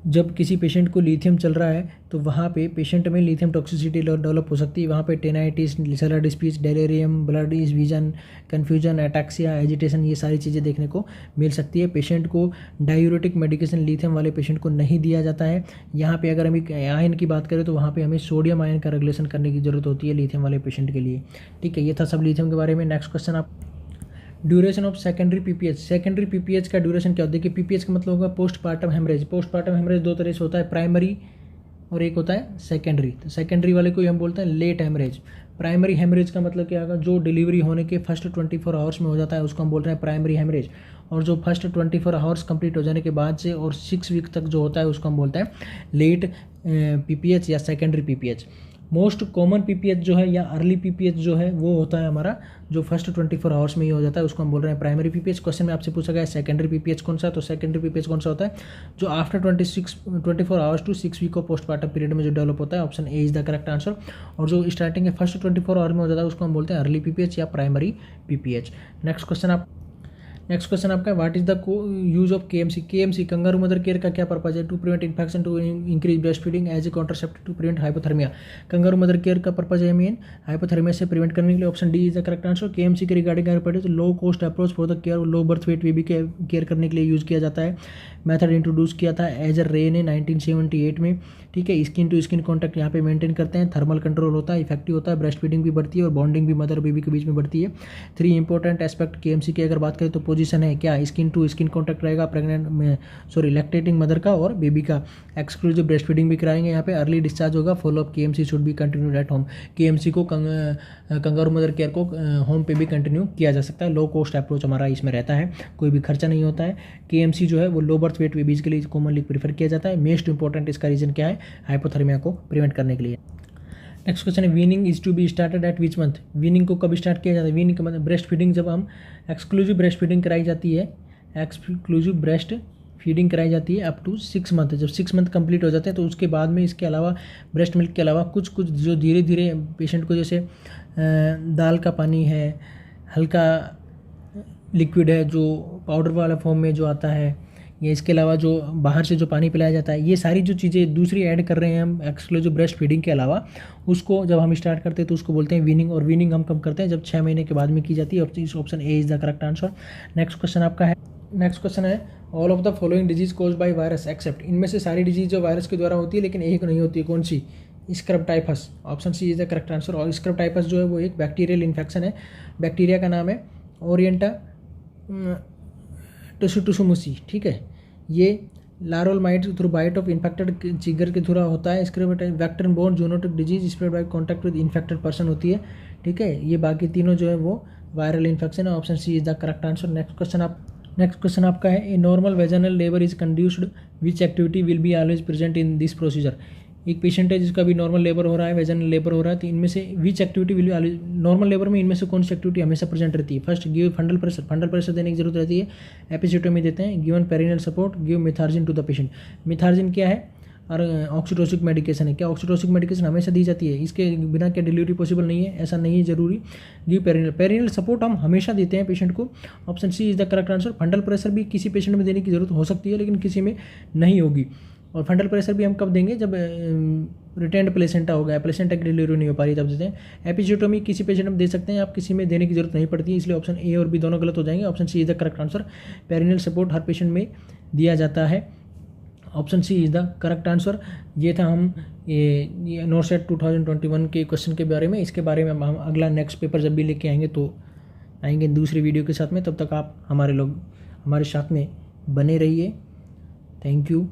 जब किसी पेशेंट को लिथियम चल रहा है तो वहाँ पे पेशेंट में लिथियम टॉक्सिसिटी डेवलप हो सकती है। वहाँ पे tinnitus, slurred speech, delirium, blurred vision, confusion, ataxia, agitation, ये सारी चीज़ें देखने को मिल सकती है। पेशेंट को डायूरेटिक मेडिकेशन लिथियम वाले पेशेंट को नहीं दिया जाता है। यहाँ पे अगर हम आयन की बात करें तो वहाँ पे हमें सोडियम आयन का रेगुलेशन करने की जरूरत होती है लिथियम वाले पेशेंट के लिए। ठीक है, ये था सब लिथियम के बारे में। नेक्स्ट क्वेश्चन आप, duration of secondary PPH. Secondary PPH का ड्यूरेशन क्या होता है कि पीपीएच का मतलब होगा पोस्टपार्टम हेमरेज। पोस्टपार्टम हेमरेज दो तरह से होता है, प्राइमरी और एक होता है सेकेंडरी। तो सेकेंडरी वाले को हम बोलते हैं लेट हेमरेज। प्राइमरी हेमरेज का मतलब क्या होगा, जो डिलीवरी होने के फर्स्ट 24 आवर्स में हो जाता है उसको हम बोल रहे हैं प्राइमरी हेमरेज। और जो फर्स्ट 24 आवर्स कंप्लीट हो जाने के बाद से और 6 वीक तक जो होता है उसको हम बोलते हैं लेट पीपीएच या secondary PPH. Most common PPH जो है या अर्ली पीपीएच जो है वो होता है हमारा जो फर्स्ट 24 आवर्स में ही हो जाता है, उसको हम बोल रहे हैं प्राइमरी पीपीएच। क्वेश्चन में आपसे पूछा गया है सेकेंडरी पीपीएच कौन सा, तो सेकेंडरी पीपीएच कौन सा होता है, जो after 24 hours to 6 week of postpartum period में जो डेवलप होता है। Option A is the correct answer. और जो स्टार्टिंग है फर्स्ट 24 आवर में हो जाता है उसको हम बोलते हैं अर्ली पीपीएच या प्राइमरी पीपीएच। नेक्स्ट क्वेश्चन आपका, what is the use of KMC. KMC kangaroo mother care का क्या पर्पज है, to prevent infection, to increase breast feeding, as a contraceptive, to prevent hypothermia. Kangaroo mother care का purpose है main hypothermia से prevent करने के लिए। Option D is the correct answer. KMC के रिगार्डिंग अगर पढ़े तो low cost approach for the care low birth weight baby के केयर करने के लिए यूज़ किया जाता है। मेथड इंट्रोड्यूस किया था एज अ रे ने 1978 में। ठीक है, स्किन टू स्किन कॉन्टैक्ट यहाँ पे मेंटेन करते हैं, थर्मल कंट्रोल होता है, इफेक्टिव होता है, ब्रेस्ट फीडिंग भी बढ़ती है और बॉन्डिंग भी मदर और बेबी के बीच में बढ़ती है। 3 इंपॉर्टेंट एस्पेक्ट केएमसी की अगर बात करें तो पोजीशन है क्या, स्किन टू स्किन कॉन्टैक्ट रहेगा प्रेग्नेंट में लैक्टेटिंग मदर का और बेबी का, एक्सक्लूसिव ब्रेस्ट फीडिंग भी कराएंगे यहाँ पे, अर्ली डिस्चार्ज होगा, follow up KMC should be continued at home. KMC को कंगारू मदर केयर को होम पे भी कंटिन्यू किया जा सकता है। लो कॉस्ट अप्रोच हमारा इसमें रहता है, कोई भी खर्चा नहीं होता है। केएमसी जो है वो लो बर्थ वेट बेबीज के लिए कॉमनली प्रीफर किया जाता है। मोस्ट इंपॉर्टेंट इसका रीजन क्या है, हाइपोथर्मिया को प्रिवेंट करने के लिए। नेक्स्ट क्वेश्चन है, weaning is to be started at which month. Weaning को कब स्टार्ट किया जाता है, वीनिंग का मतलब ब्रेस्ट फीडिंग, जब हम एक्सक्लूसिव ब्रेस्ट फीडिंग कराई जाती है, एक्सक्लूसिव ब्रेस्ट फीडिंग कराई जाती है अप टू 6 मंथ। जब 6 मंथ कंप्लीट हो जाते हैं तो उसके बाद में इसके अलावा ब्रेस्ट मिल्क के अलावा कुछ जो धीरे धीरे पेशेंट को, जैसे दाल का पानी है, हल्का लिक्विड है जो पाउडर वाला फॉर्म में जो आता है, या इसके अलावा जो बाहर से जो पानी पिलाया जाता है, ये सारी जो चीज़ें दूसरी ऐड कर रहे हैं हम एक्सक्लूसिव ब्रेस्ट फीडिंग के अलावा, उसको जब हम स्टार्ट करते हैं तो उसको बोलते हैं वीनिंग। और वीनिंग हम कब करते हैं, जब 6 महीने के बाद में की जाती है। Option A is the correct answer. Next question है, all of the following disease caused by virus except. इनमें से सारी डिजीज जो वायरस के द्वारा होती है लेकिन एक नहीं होती है, कौन सी, scrub typhus. Option C is the correct answer. और स्क्रब टाइफस जो है वो एक बैक्टीरियल इन्फेक्शन है, बैक्टीरिया का नाम है ओरिएंटा टुसुमुसी। ठीक है, ये larval mite through bite of infected chigger के थ्रू होता है। Scrub vector borne zoonotic disease spread by contact with infected person होती है। ठीक है, ये बाकी तीनों जो है वो वायरल इन्फेक्शन है। Option C is the correct answer. Next question आपका है, a normal vaginal labour is conducted which activity will be always present in this procedure. एक पेशेंट है जिसका भी नॉर्मल लेबर हो रहा है, वेजाइनल लेबर हो रहा है, तो इनमें से which activity will be, normal labour में इनमें से कौन सी एक्टिविटी हमेशा प्रेजेंट रहती है। फर्स्ट, गिव फंडल प्रेशर देने की जरूरत रहती है, एपिसियोटोमी देते हैं, given perineal support, give methergine to the patient. Methergine क्या है, और ऑक्सीटोसिक मेडिकेशन है। क्या ऑक्सीटोसिक मेडिकेशन हमेशा दी जाती है? इसके बिना क्या डिलीवरी पॉसिबल नहीं है? ऐसा नहीं है ज़रूरी। गिव पेरिनियल, पेरिनियल सपोर्ट हम हमेशा देते हैं पेशेंट को। Option C is the correct answer. Fundal pressure भी किसी पेशेंट में देने की ज़रूरत हो सकती है, लेकिन किसी में नहीं होगी। और फंडल प्रेशर भी हम कब देंगे? जब रिटेंड प्लेसेंटा हो गया, प्लेसेंटा की डिलीवरी नहीं हो पा रही, तब देते हैं। एपिजियोटोमी किसी पेशेंट में दे सकते हैं आप, किसी में देने की जरूरत नहीं पड़ती है, इसलिए ऑप्शन ए और बी दोनों गलत हो जाएंगे। Option C is the correct answer. Perineal support हर पेशेंट में दिया जाता है। Option C is the correct answer. ये था हम ये नॉरसेट 2021 के क्वेश्चन के बारे में। इसके बारे में हम अगला नेक्स्ट पेपर जब भी लेके आएंगे तो आएंगे दूसरी वीडियो के साथ में। तब तक आप हमारे साथ में बने रहिए। Thank you.